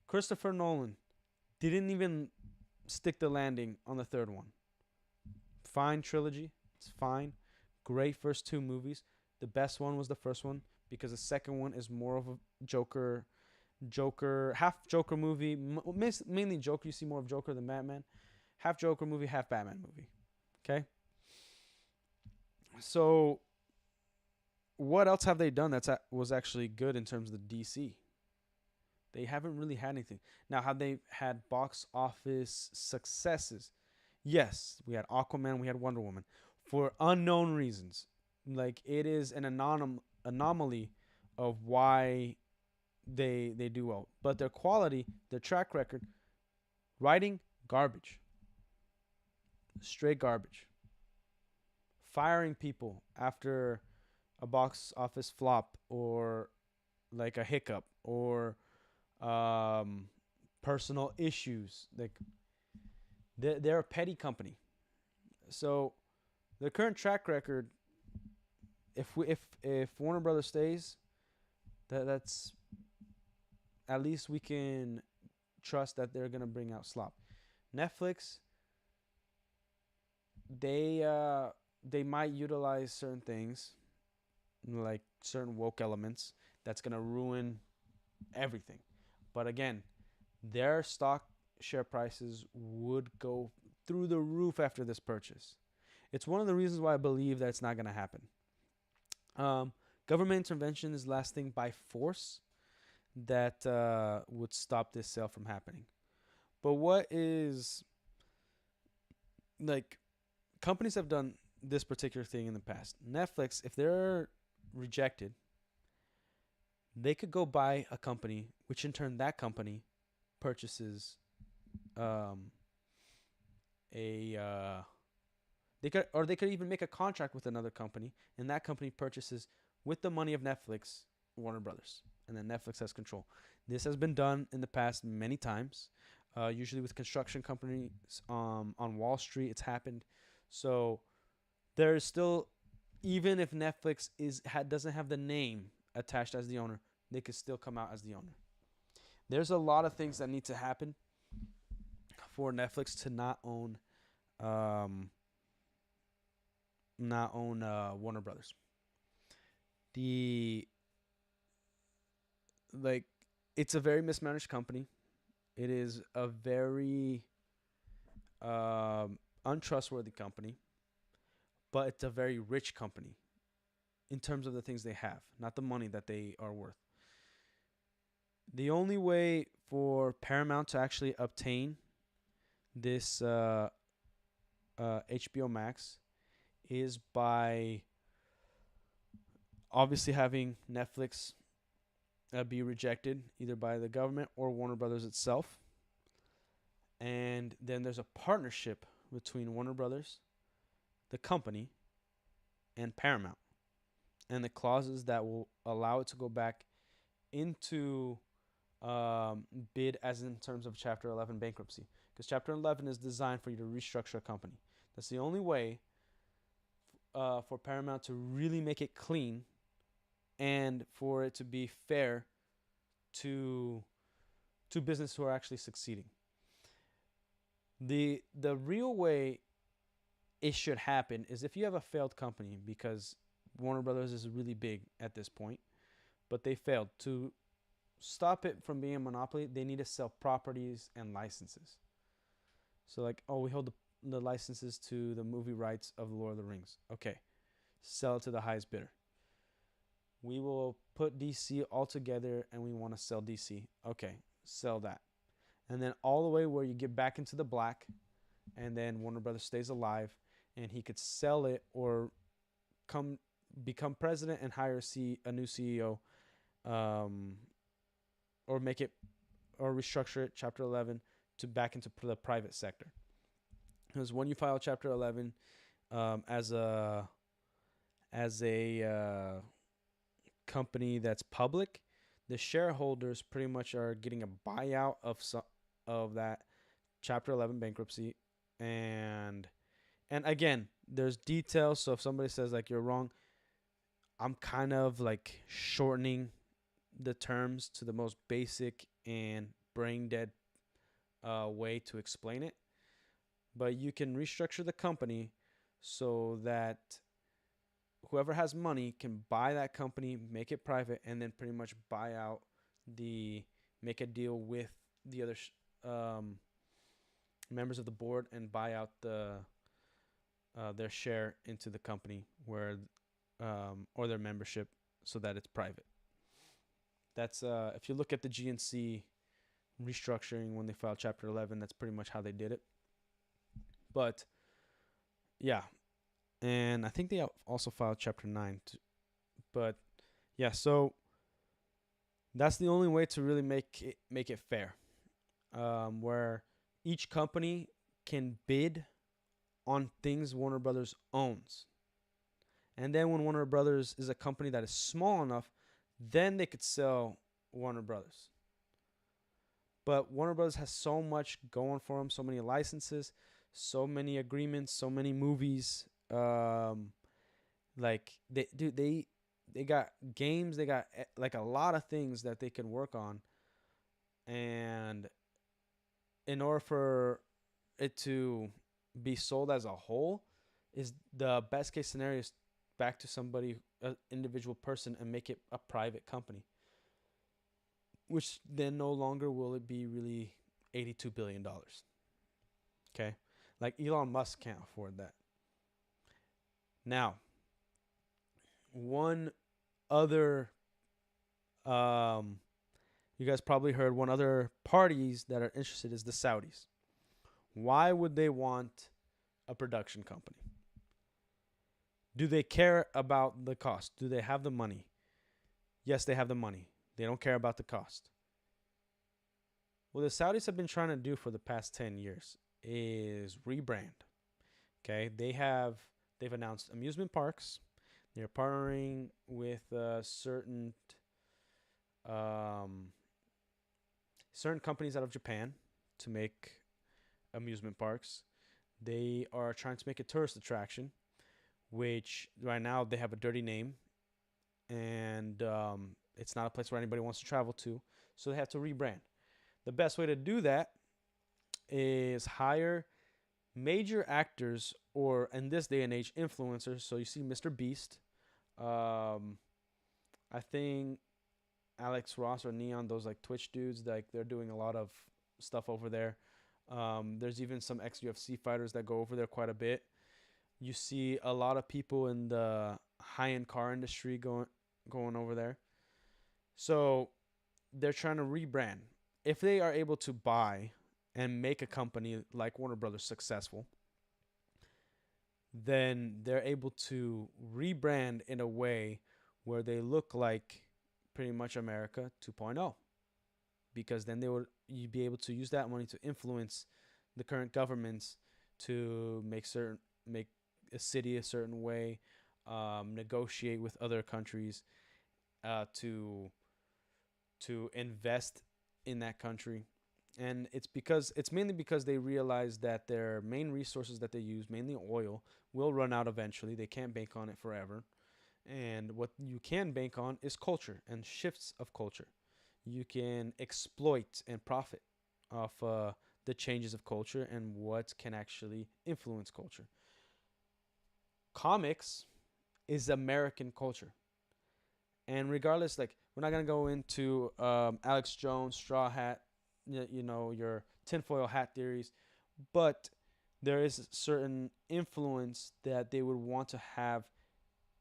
Christopher Nolan didn't even stick the landing on the third one. Fine trilogy. It's fine. Great first 2 movies. The best one was the first one, because the second one is more of a half Joker movie. Mainly Joker. You see more of Joker than Batman. Half Joker movie, half Batman movie. Okay? So what else have they done was actually good in terms of the DC? They haven't really had anything. Now, have they had box office successes? Yes, we had Aquaman, we had Wonder Woman, for unknown reasons. Like it is an anomaly of why they do well. But their quality, their track record, writing garbage, straight garbage. Firing people after a box office flop or like a hiccup or um, personal issues. Like they're a petty company. So the current track record, if Warner Brothers stays, that's at least we can trust that they're gonna bring out slop. Netflix, they might utilize certain things like certain woke elements that's gonna ruin everything. But again, their stock share prices would go through the roof after this purchase. It's one of the reasons why I believe that it's not gonna happen. Um, Government intervention is the last thing by force that would stop this sale from happening. But what is like companies have done this particular thing in the past. Netflix, if they're rejected, they could go buy a company, which in turn that company purchases um, a they could even make a contract with another company, and that company purchases with the money of Netflix Warner Brothers, and then Netflix has control. This has been done in the past many times, usually with construction companies on Wall Street. It's happened, so there is still, even if Netflix doesn't have the name attached as the owner, they could still come out as the owner. There's a lot of things that need to happen for Netflix to not own Warner Brothers. The like it's a very mismanaged company. It is a very untrustworthy company, but it's a very rich company in terms of the things they have, not the money that they are worth. The only way for Paramount to actually obtain this HBO Max is by obviously having Netflix be rejected either by the government or Warner Brothers itself. And then there's a partnership between Warner Brothers, the company, and Paramount, and the clauses that will allow it to go back into bid as in terms of Chapter 11 bankruptcy. Because Chapter 11 is designed for you to restructure a company. That's the only way for Paramount to really make it clean and for it to be fair to business who are actually succeeding. The real way it should happen is if you have a failed company, because Warner Brothers is really big at this point, but they failed. To stop it from being a monopoly, they need to sell properties and licenses. So like, oh, we hold the licenses to the movie rights of The Lord of the Rings. Okay, sell it to the highest bidder. We will put DC all together and we want to sell DC. Okay, sell that. And then all the way where you get back into the black, and then Warner Brothers stays alive, and he could sell it or become president and hire a new CEO, or make it or restructure it, Chapter 11, to back into the private sector. Because when you file Chapter 11 as a company that's public, the shareholders pretty much are getting a buyout of that Chapter 11 bankruptcy. And again, there's details. So if somebody says like you're wrong, I'm kind of like shortening the terms to the most basic and brain dead way to explain it. But you can restructure the company so that whoever has money can buy that company, make it private, and then pretty much make a deal with the other members of the board and buy out their share into the company, where or their membership so that it's private. That's if you look at the GNC restructuring when they filed Chapter 11, that's pretty much how they did it. But yeah, and I think they also filed Chapter 9. But yeah, so that's the only way to really make it fair, where each company can bid on things Warner Brothers owns. And then when Warner Brothers is a company that is small enough, then they could sell Warner Brothers. But Warner Brothers has so much going for them, so many licenses, so many agreements, so many movies. Like they got games, they got like a lot of things that they can work on. And in order for it to be sold as a whole, is the best case scenario is back to somebody, an individual person, and make it a private company, which then no longer will it be really $82 billion. Okay? Like Elon Musk can't afford that. Now, one other, you guys probably heard one other parties that are interested is the Saudis. Why would they want a production company? Do they care about the cost? Do they have the money? Yes, they have the money. They don't care about the cost. What the Saudis have been trying to do for the past 10 years is rebrand. Okay, they've announced amusement parks. They're partnering with certain companies out of Japan to make amusement parks. They are trying to make a tourist attraction, which right now they have a dirty name, and it's not a place where anybody wants to travel to. So they have to rebrand. The best way to do that is hire major actors, or in this day and age, influencers. So you see Mr. Beast. I think Alex Ross or Neon, those like Twitch dudes, like they're doing a lot of stuff over there. There's even some ex-UFC fighters that go over there quite a bit. You see a lot of people in the high-end car industry going over there. So they're trying to rebrand. If they are able to buy and make a company like Warner Brothers successful, then they're able to rebrand in a way where they look like pretty much America 2.0, because then you'd be able to use that money to influence the current governments to make a city a certain way, negotiate with other countries to invest in that country. And it's mainly because they realize that their main resources that they use, mainly oil, will run out eventually. They can't bank on it forever. And what you can bank on is culture and shifts of culture. You can exploit and profit off the changes of culture and what can actually influence culture. Comics is American culture. And regardless, like, we're not going to go into Alex Jones, straw hat, your tinfoil hat theories, but there is a certain influence that they would want to have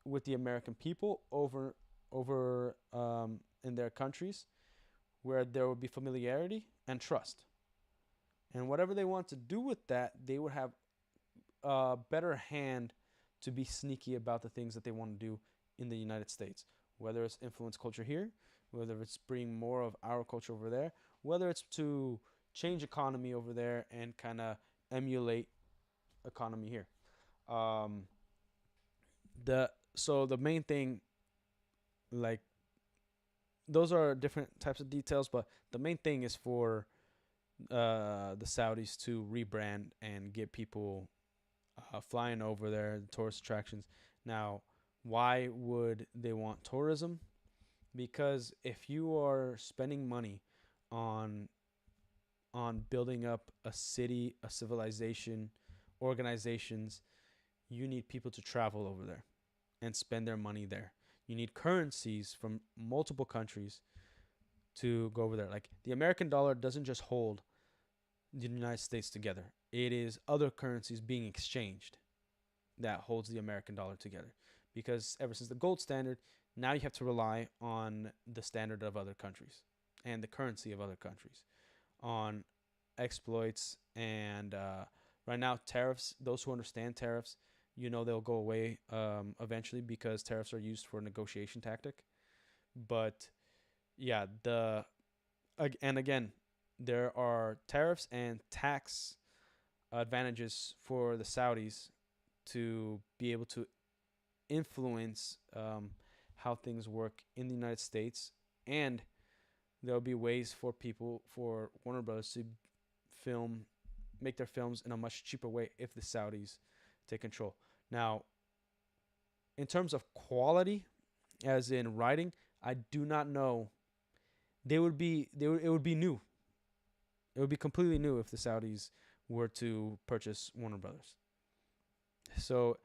with the American people over in their countries, where there would be familiarity and trust. And whatever they want to do with that, they would have a better hand to be sneaky about the things that they want to do in the United States, whether it's influence culture here, whether it's bring more of our culture over there, whether it's to change economy over there and kind of emulate economy here. The main thing, like, those are different types of details, but the main thing is for the Saudis to rebrand and get people flying over there, the tourist attractions. Now, why would they want tourism? Because if you are spending money on building up a city, a civilization, organizations, you need people to travel over there and spend their money there. You need currencies from multiple countries to go over there. Like, the American dollar doesn't just hold the United States together. It is other currencies being exchanged that holds the American dollar together. because ever since the gold standard, now you have to rely on the standard of other countries and the currency of other countries on exploits and right now tariffs. Those who understand tariffs, they'll go away eventually because tariffs are used for a negotiation tactic. But yeah, and again, there are tariffs and tax advantages for the Saudis to be able to influence how things work in the United States, and there'll be ways for people, for Warner Brothers, to film, make their films in a much cheaper way if the Saudis take control. Now, in terms of quality, as in writing, I do not know. It would be new. It would be completely new if the Saudis were to purchase Warner Brothers. So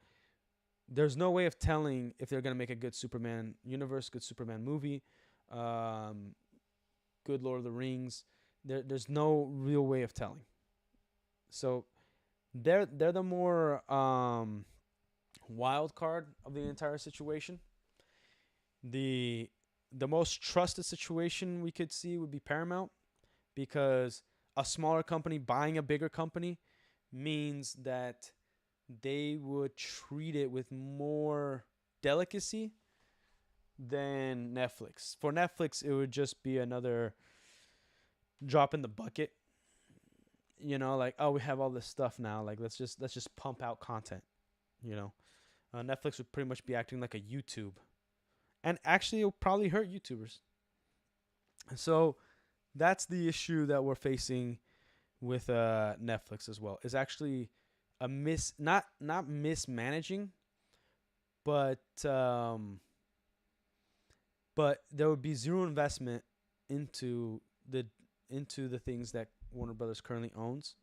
there's no way of telling if they're gonna make a good Superman universe, good Superman movie, um, good Lord of the Rings. There's no real way of telling. So they're the more wild card of the entire situation. The the most trusted situation we could see would be Paramount, because a smaller company buying a bigger company means that they would treat it with more delicacy than Netflix. For Netflix, it would just be another drop in the bucket. Like, oh, we have all this stuff now. Like, let's just pump out content. You know, Netflix would pretty much be acting like a YouTube, and actually, it'll probably hurt YouTubers. So that's the issue that we're facing with Netflix as well. Is actually a not mismanaging, but there would be zero investment into the into the things that Warner Brothers currently owns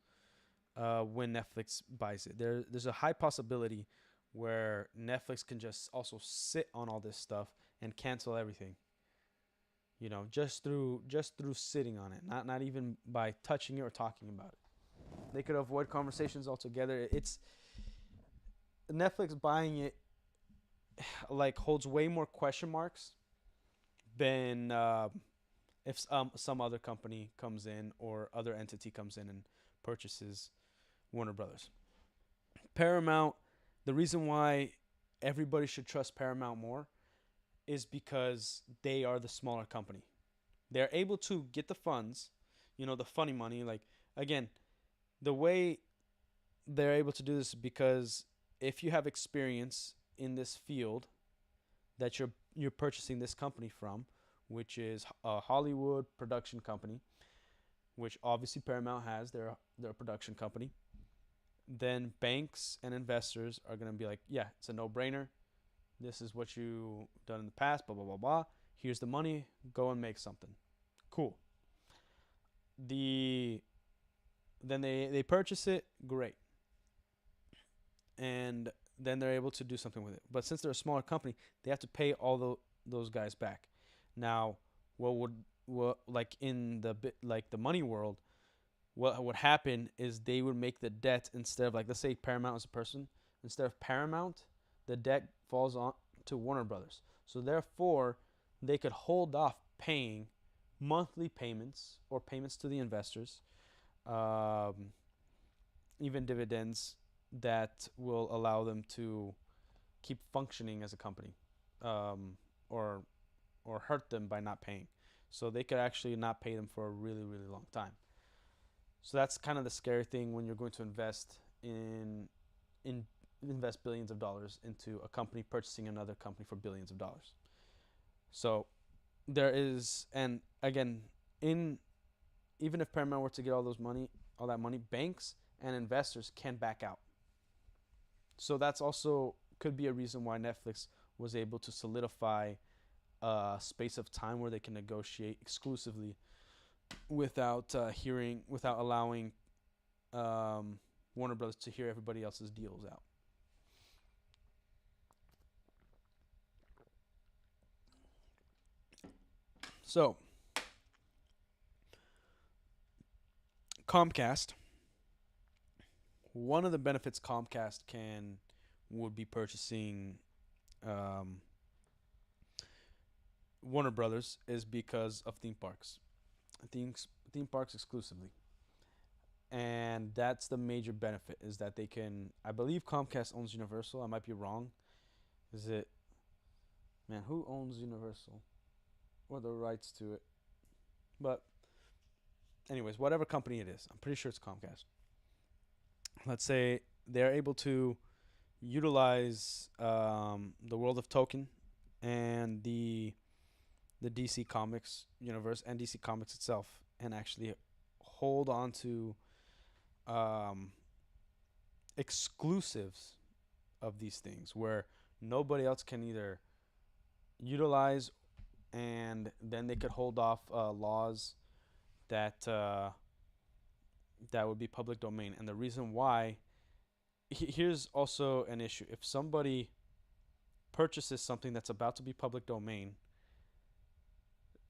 when Netflix buys it. There's a high possibility where Netflix can just also sit on all this stuff and cancel everything. Just through sitting on it, not even by touching it or talking about it. They could avoid conversations altogether. It's Netflix buying it like holds way more question marks than if some other company comes in or other entity comes in and purchases Warner Brothers. Paramount, the reason why everybody should trust Paramount more is because they are the smaller company. They're able to get the funds, the funny money. Like, again, the way they're able to do this is because if you have experience in this field that you're purchasing this company from, which is a Hollywood production company, which obviously Paramount has, they're a production company, then banks and investors are going to be like, yeah, it's a no-brainer. This is what you done in the past, blah, blah, blah, blah. Here's the money. Go and make something. Cool. Then they purchase it. Great. And then they're able to do something with it. But since they're a smaller company, they have to pay all those guys back. Now, what like in the money world, what would happen is they would make the debt, instead of, like, let's say Paramount is a person, instead of Paramount, the debt falls on to Warner Brothers. So therefore, they could hold off paying monthly payments or payments to the investors, even dividends that will allow them to keep functioning as a company, or hurt them by not paying. So they could actually not pay them for a really, really long time. So that's kind of the scary thing when you're going to invest invest billions of dollars into a company purchasing another company for billions of dollars. So there is, and again, even if Paramount were to get all that money, banks and investors can back out. So that's also could be a reason why Netflix was able to solidify a space of time where they can negotiate exclusively without allowing Warner Brothers to hear everybody else's deals out. So, Comcast. One of the benefits Comcast would be purchasing Warner Brothers is because of theme parks, theme parks exclusively, and that's the major benefit is that they can. I believe Comcast owns Universal. I might be wrong. Is it man? Who owns Universal or the rights to it? But anyways, whatever company it is, I'm pretty sure it's Comcast. Let's say they're able to utilize the world of Tolkien and the DC Comics universe and DC Comics itself, and actually hold on to um, exclusives of these things where nobody else can either utilize, and then they could hold off laws that that would be public domain. And the reason why, here's also an issue: if somebody purchases something that's about to be public domain,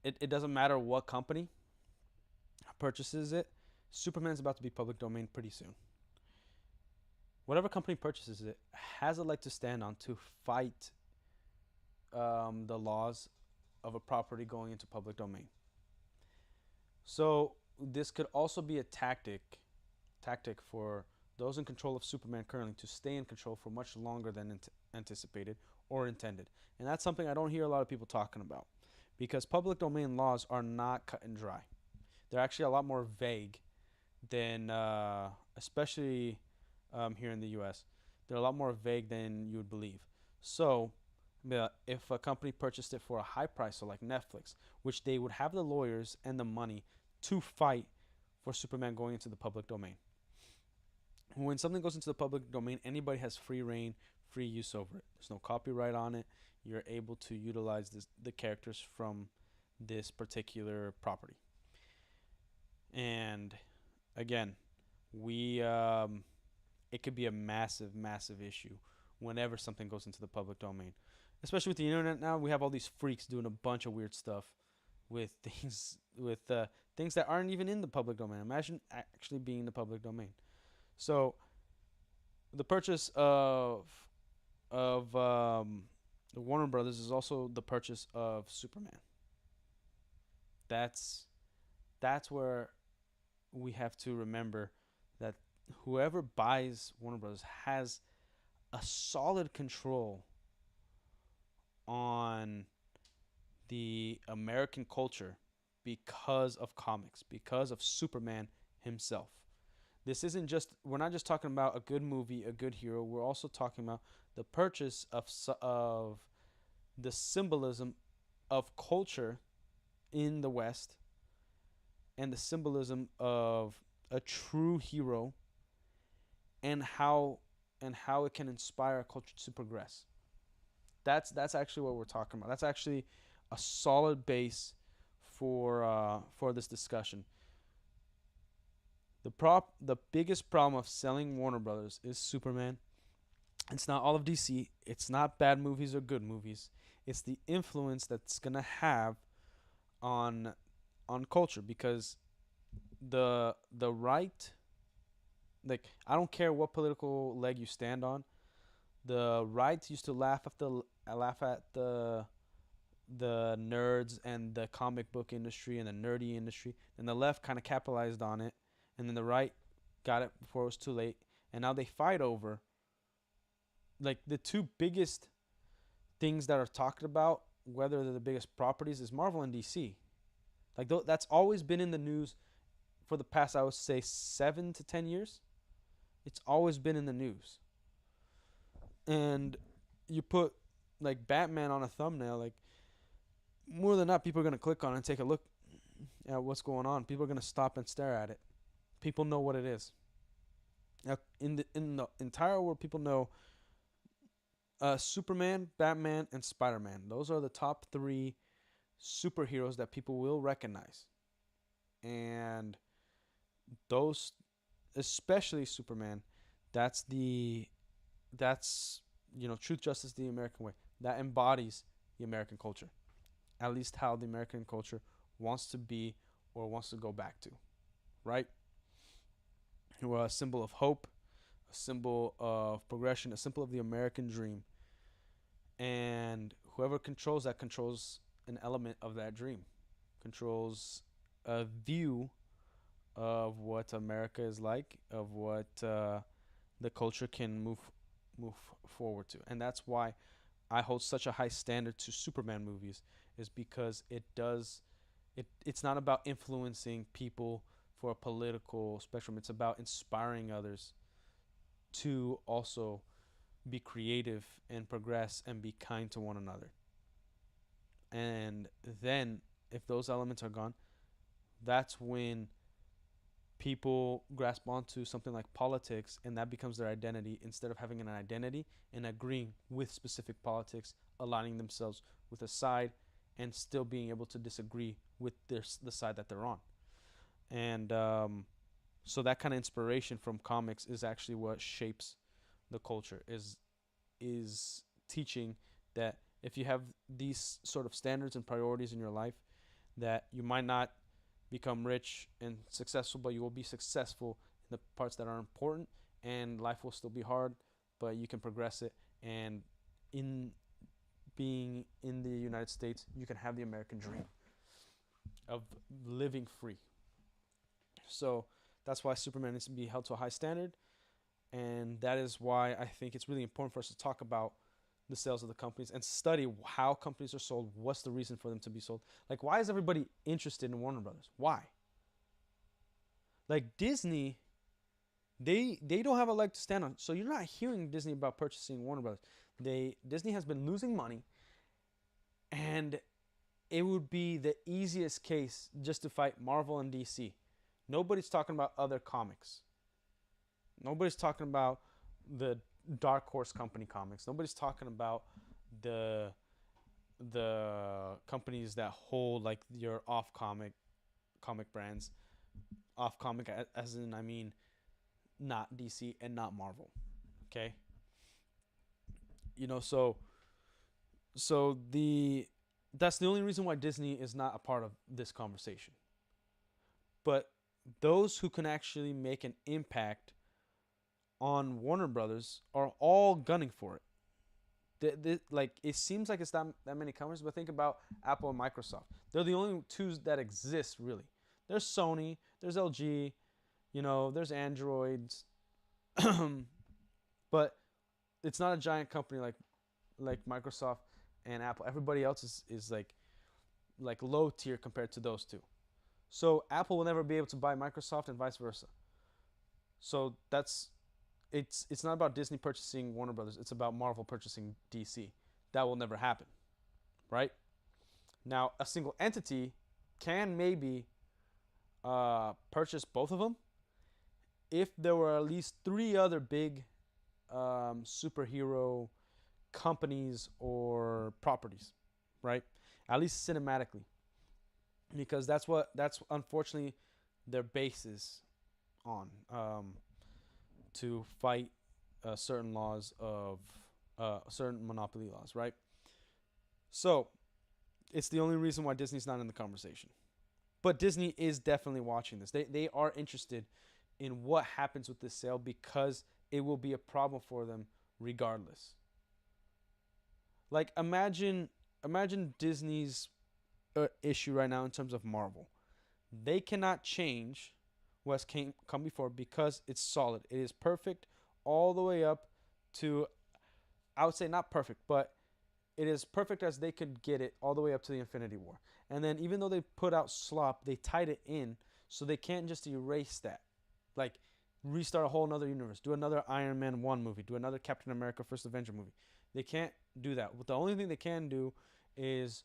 it doesn't matter what company purchases it. Superman's about to be public domain pretty soon. Whatever company purchases it has a leg to stand on to fight the laws of a property going into public domain. So this could also be a tactic for those in control of Superman currently to stay in control for much longer than anticipated or intended. And that's something I don't hear a lot of people talking about, because public domain laws are not cut and dry. They're actually a lot more vague than, especially here in the U.S., they're a lot more vague than you would believe. So, if a company purchased it for a high price, so like Netflix, which they would have the lawyers and the money to fight for Superman going into the public domain. When something goes into the public domain, anybody has free reign, free use over it. There's no copyright on it. You're able to utilize the characters from this particular property. And again, it could be a massive, massive issue whenever something goes into the public domain. Especially with the internet now, we have all these freaks doing a bunch of weird stuff with things that aren't even in the public domain. Imagine actually being in the public domain. So the purchase of the Warner Brothers is also the purchase of Superman. That's where we have to remember that whoever buys Warner Brothers has a solid control on the American culture because of comics, because of Superman himself. This isn't just, we're not just talking about a good movie, a good hero. We're also talking about the purchase of the symbolism of culture in the West, and the symbolism of a true hero, and how it can inspire a culture to progress. That's actually what we're talking about. That's actually a solid base for this discussion. The biggest problem of selling Warner Brothers is Superman. It's not all of DC. It's not bad movies or good movies. It's the influence that's gonna have on culture, because the right, like, I don't care what political leg you stand on. The right used to laugh at the nerds and the comic book industry and the nerdy industry, and the left kind of capitalized on it, and then the right got it before it was too late, and now they fight over, like, the two biggest things that are talked about, whether they're the biggest properties, is Marvel and DC. Like, that's always been in the news for the past, I would say, 7 to 10 years. It's always been in the news. And you put, like, Batman on a thumbnail, like, more than not, people are going to click on it and take a look at what's going on. People are going to stop and stare at it. People know what it is. Now, in the entire world, people know Superman, Batman, and Spider-Man. Those are the top 3 superheroes that people will recognize. And those, especially Superman, that's truth, justice, the American way. That embodies the American culture, at least how the American culture wants to be or wants to go back to, right? A symbol of hope, a symbol of progression, a symbol of the American dream. And whoever controls that controls an element of that dream, controls a view of what America is like, of what the culture can move forward to. And that's why I hold such a high standard to Superman movies, is because it's not about influencing people for a political spectrum. It's about inspiring others to also be creative and progress and be kind to one another. And then if those elements are gone, that's when people grasp onto something like politics, and that becomes their identity, instead of having an identity and agreeing with specific politics, aligning themselves with a side and still being able to disagree with the side that they're on. And so that kind of inspiration from comics is actually what shapes the culture, is teaching that if you have these sort of standards and priorities in your life, that you might not become rich and successful, but you will be successful in the parts that are important, and life will still be hard, but you can progress it. And in being in the United States, you can have the American dream of living free. So that's why Superman needs to be held to a high standard, and that is why I think it's really important for us to talk about the sales of the companies and study how companies are sold. What's the reason for them to be sold? Like, why is everybody interested in Warner Brothers? Why? Like Disney, they don't have a leg to stand on. So you're not hearing Disney about purchasing Warner Brothers. Disney has been losing money, and it would be the easiest case just to fight Marvel and DC. Nobody's talking about other comics. Nobody's talking about the Dark Horse Company comics. Nobody's talking about the companies that hold like your off comic brands. Off comic, as in, I mean, not DC and not Marvel. Okay. So the that's the only reason why Disney is not a part of this conversation. But those who can actually make an impact on Warner Brothers are all gunning for it. Like, it seems like it's that many companies, but think about Apple and Microsoft. They're the only two that exist, really. There's Sony, there's LG, there's Androids, but it's not a giant company like Microsoft and Apple. Everybody else is like low tier compared to those two. So Apple will never be able to buy Microsoft and vice versa. So it's not about Disney purchasing Warner Brothers. It's about Marvel purchasing DC. That will never happen, right? Now, a single entity can maybe purchase both of them if there were at least three other big superhero companies or properties, right? At least cinematically, because that's unfortunately their basis on, to fight certain laws of certain monopoly laws, right? So it's the only reason why Disney's not in the conversation. But Disney is definitely watching this. They are interested in what happens with this sale, because it will be a problem for them regardless. Like, imagine Disney's issue right now in terms of Marvel. They cannot change what's come before because it's solid. It is perfect all the way up to, I would say not perfect, but it is perfect as they could get it all the way up to the Infinity War. And then even though they put out slop, they tied it in, so they can't just erase that. Like, restart a whole another universe, do another Iron Man 1 movie, do another Captain America First Avenger movie. They can't do that. But the only thing they can do is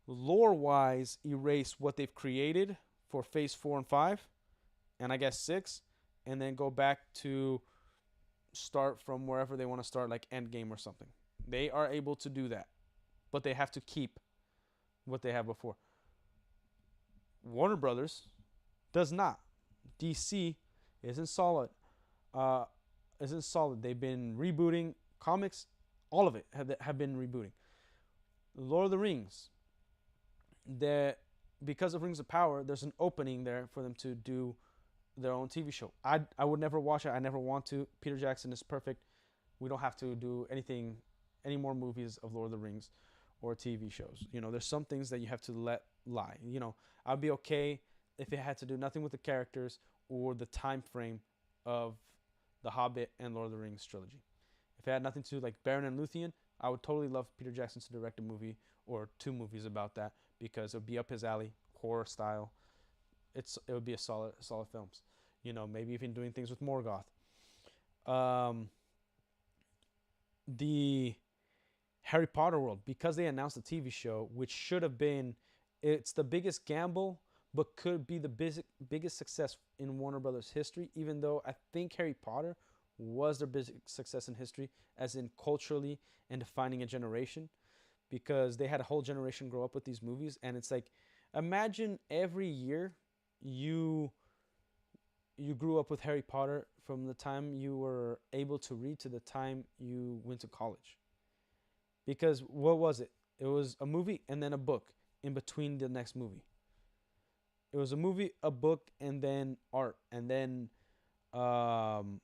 lore-wise erase what they've created for Phase 4 and 5, and I guess 6, and then go back to start from wherever they want to start, like Endgame or something. They are able to do that, but they have to keep what they have before. Warner Brothers does not. DC isn't solid. They've been rebooting comics. All of it have been rebooting. Lord of the Rings. Because of Rings of Power, there's an opening there for them to do their own TV show. I would never watch it. I never want to. Peter Jackson is perfect. We don't have to do anything any more movies of Lord of the Rings or TV shows. You know, there's some things that you have to let lie. You know, I'd be okay if it had to do nothing with the characters or the time frame of The Hobbit and Lord of the Rings trilogy. If it had nothing to do like Baron and Luthien, I would totally love Peter Jackson to direct a movie or two movies about that because it would be up his alley, horror style. It would be a solid films. You know, maybe even doing things with Morgoth. Um, the Harry Potter world, because they announced a TV show, which should have been, it's the biggest gamble, but could be the biggest success in Warner Brothers history. Even though I think Harry Potter was their biggest success in history, as in culturally and defining a generation, because they had a whole generation grow up with these movies, and it's like, imagine every year you grew up with Harry Potter from the time you were able to read to the time you went to college. Because what was it? It was a movie and then a book in between the next movie. It was a movie, a book, and then art, and then um,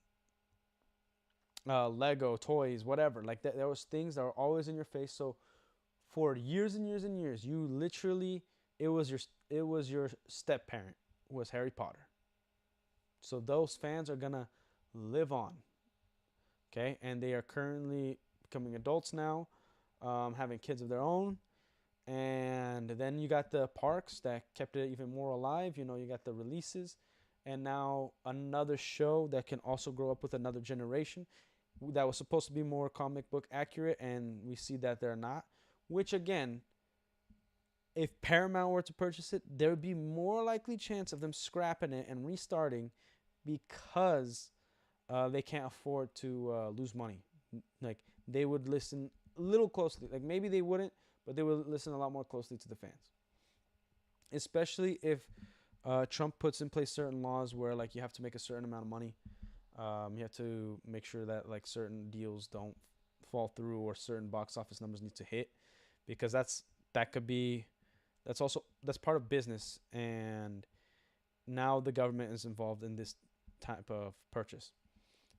Lego toys, whatever. Like that, there was things that were always in your face. So for years and years and years, you literally it was your step parent was Harry Potter. So those fans are gonna live on, okay? And they are currently becoming adults now, having kids of their own. And then you got the parks that kept it even more alive. You know, you got the releases, and now another show that can also grow up with another generation that was supposed to be more comic book accurate, and we see that they're not. Which again, if Paramount were to purchase it, there would be more likely chance of them scrapping it and restarting because they can't afford to lose money. Like they would listen a little closely. Like maybe they wouldn't, but they would listen a lot more closely to the fans. Especially if Trump puts in place certain laws where like you have to make a certain amount of money. You have to make sure that like certain deals don't fall through or certain box office numbers need to hit, because that's part of business, and now the government is involved in this type of purchase,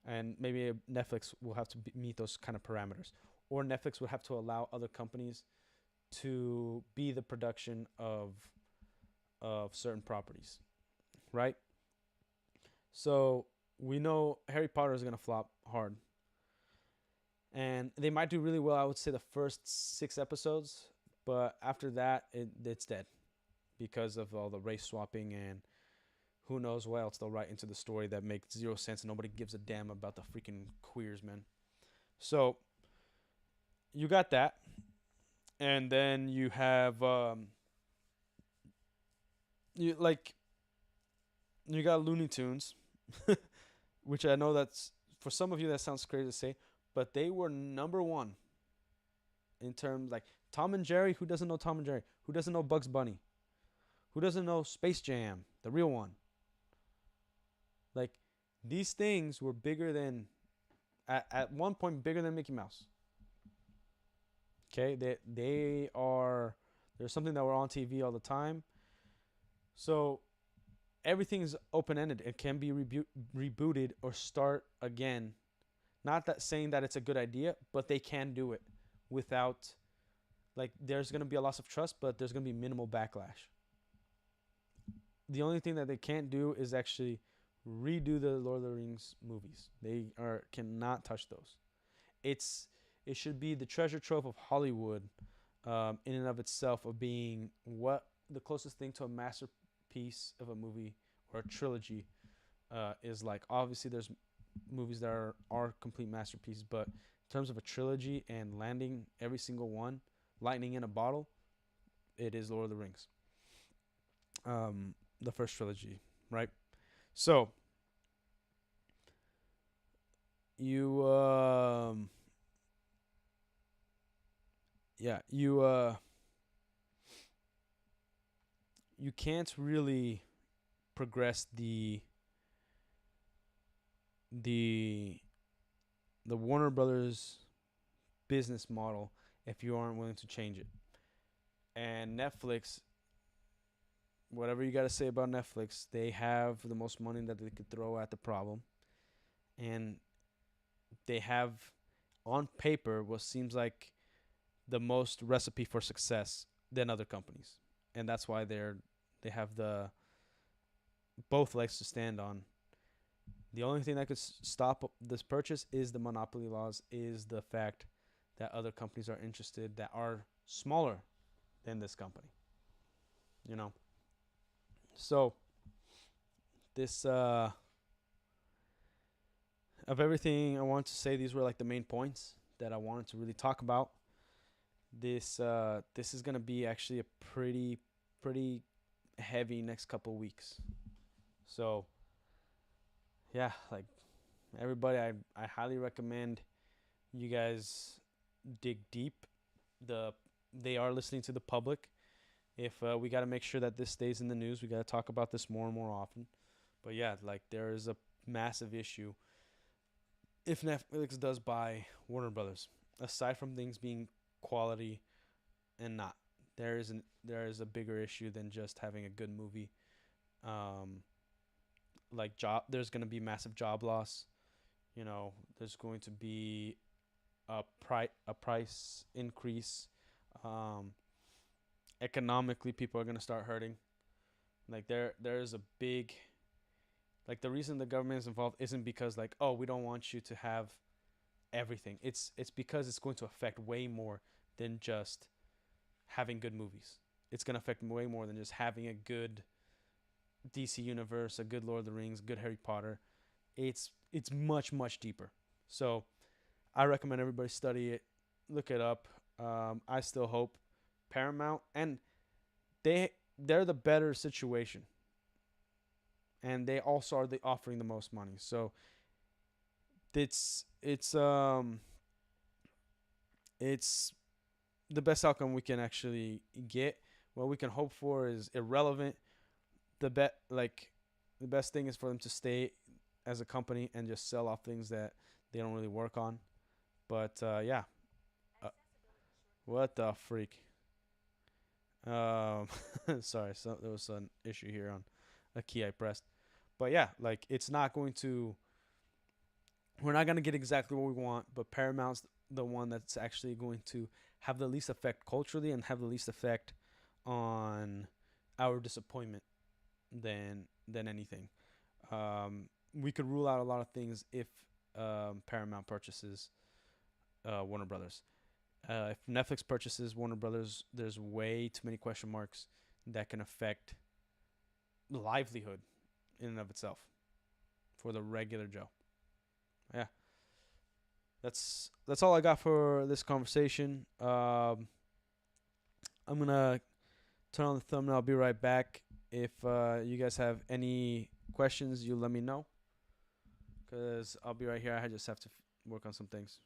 and maybe Netflix will have to meet those kind of parameters, or Netflix would have to allow other companies to be the production of certain properties, right? So we know Harry Potter is gonna flop hard, and they might do really well. I would say the first 6 episodes, but after that, it's dead because of all the race swapping and who knows what else they'll write into the story that makes zero sense and nobody gives a damn about the freaking queers, man. So you got that, and then you have you like you got Looney Tunes, which I know that's for some of you that sounds crazy to say, but they were number one in terms like Tom and Jerry. Who doesn't know Tom and Jerry? Who doesn't know Bugs Bunny? Who doesn't know Space Jam, the real one? Like these things were bigger than at one point bigger than Mickey Mouse. Okay, they are there's something that were on TV all the time. So everything is open ended. It can be rebooted or start again. Not that saying that it's a good idea, but they can do it without like there's gonna be a loss of trust, but there's gonna be minimal backlash. The only thing that they can't do is actually redo the Lord of the Rings movies. They cannot touch those. It should be the treasure trove of Hollywood, in and of itself, of being what the closest thing to a masterpiece of a movie or a trilogy is like. Obviously, there's movies that are complete masterpieces, but in terms of a trilogy and landing every single one, lightning in a bottle, it is Lord of the Rings. The first trilogy, right? So you yeah, you can't really progress the the Warner Brothers business model if you aren't willing to change it. And Netflix, whatever you got to say about Netflix, they have the most money that they could throw at the problem, and they have. on paper what seems like the most recipe for success than other companies, and that's why they have the both legs to stand on. The only thing that could stop this purchase is the monopoly laws, is the fact that other companies are interested that are smaller than this company. You know, so this of everything I wanted to say, these were like the main points that I wanted to really talk about. This is gonna be actually a pretty heavy next couple weeks. So yeah, like everybody, I highly recommend you guys dig deep. The They are listening to the public. If we got to make sure that this stays in the news, we got to talk about this more and more often. But yeah, like there is a massive issue if Netflix does buy Warner Brothers. Aside from things being quality and not, there is a bigger issue than just having a good movie. Um, like there's going to be massive job loss. You know, there's going to be a price increase. Um, Economically, people are going to start hurting. Like there is a big, like the reason the government is involved isn't because like, oh, we don't want you to have everything. It's because it's going to affect way more than just having good movies. It's going to affect way more than just having a good DC universe, a good Lord of the Rings, good Harry Potter. It's much deeper. So I recommend everybody study it, look it up. I still hope Paramount, and they're the better situation, and they also are offering the most money. So it's it's the best outcome we can actually get. What we can hope for is irrelevant. The best thing is for them to stay as a company and just sell off things that they don't really work on. But yeah, uh, what the freak? Um, sorry, so there was an issue here on a key I pressed. But yeah, like it's not going to. We're not gonna get exactly what we want, but Paramount's the one that's actually going to have the least effect culturally and have the least effect on our disappointment than anything. We could rule out a lot of things if Paramount purchases Warner Brothers. If Netflix purchases Warner Brothers, there's way too many question marks that can affect livelihood in and of itself for the regular Joe. Yeah, that's all I got for this conversation. I'm gonna turn on the thumbnail. I'll be right back. If you guys have any questions, you let me know, cause I'll be right here. I just have to work on some things.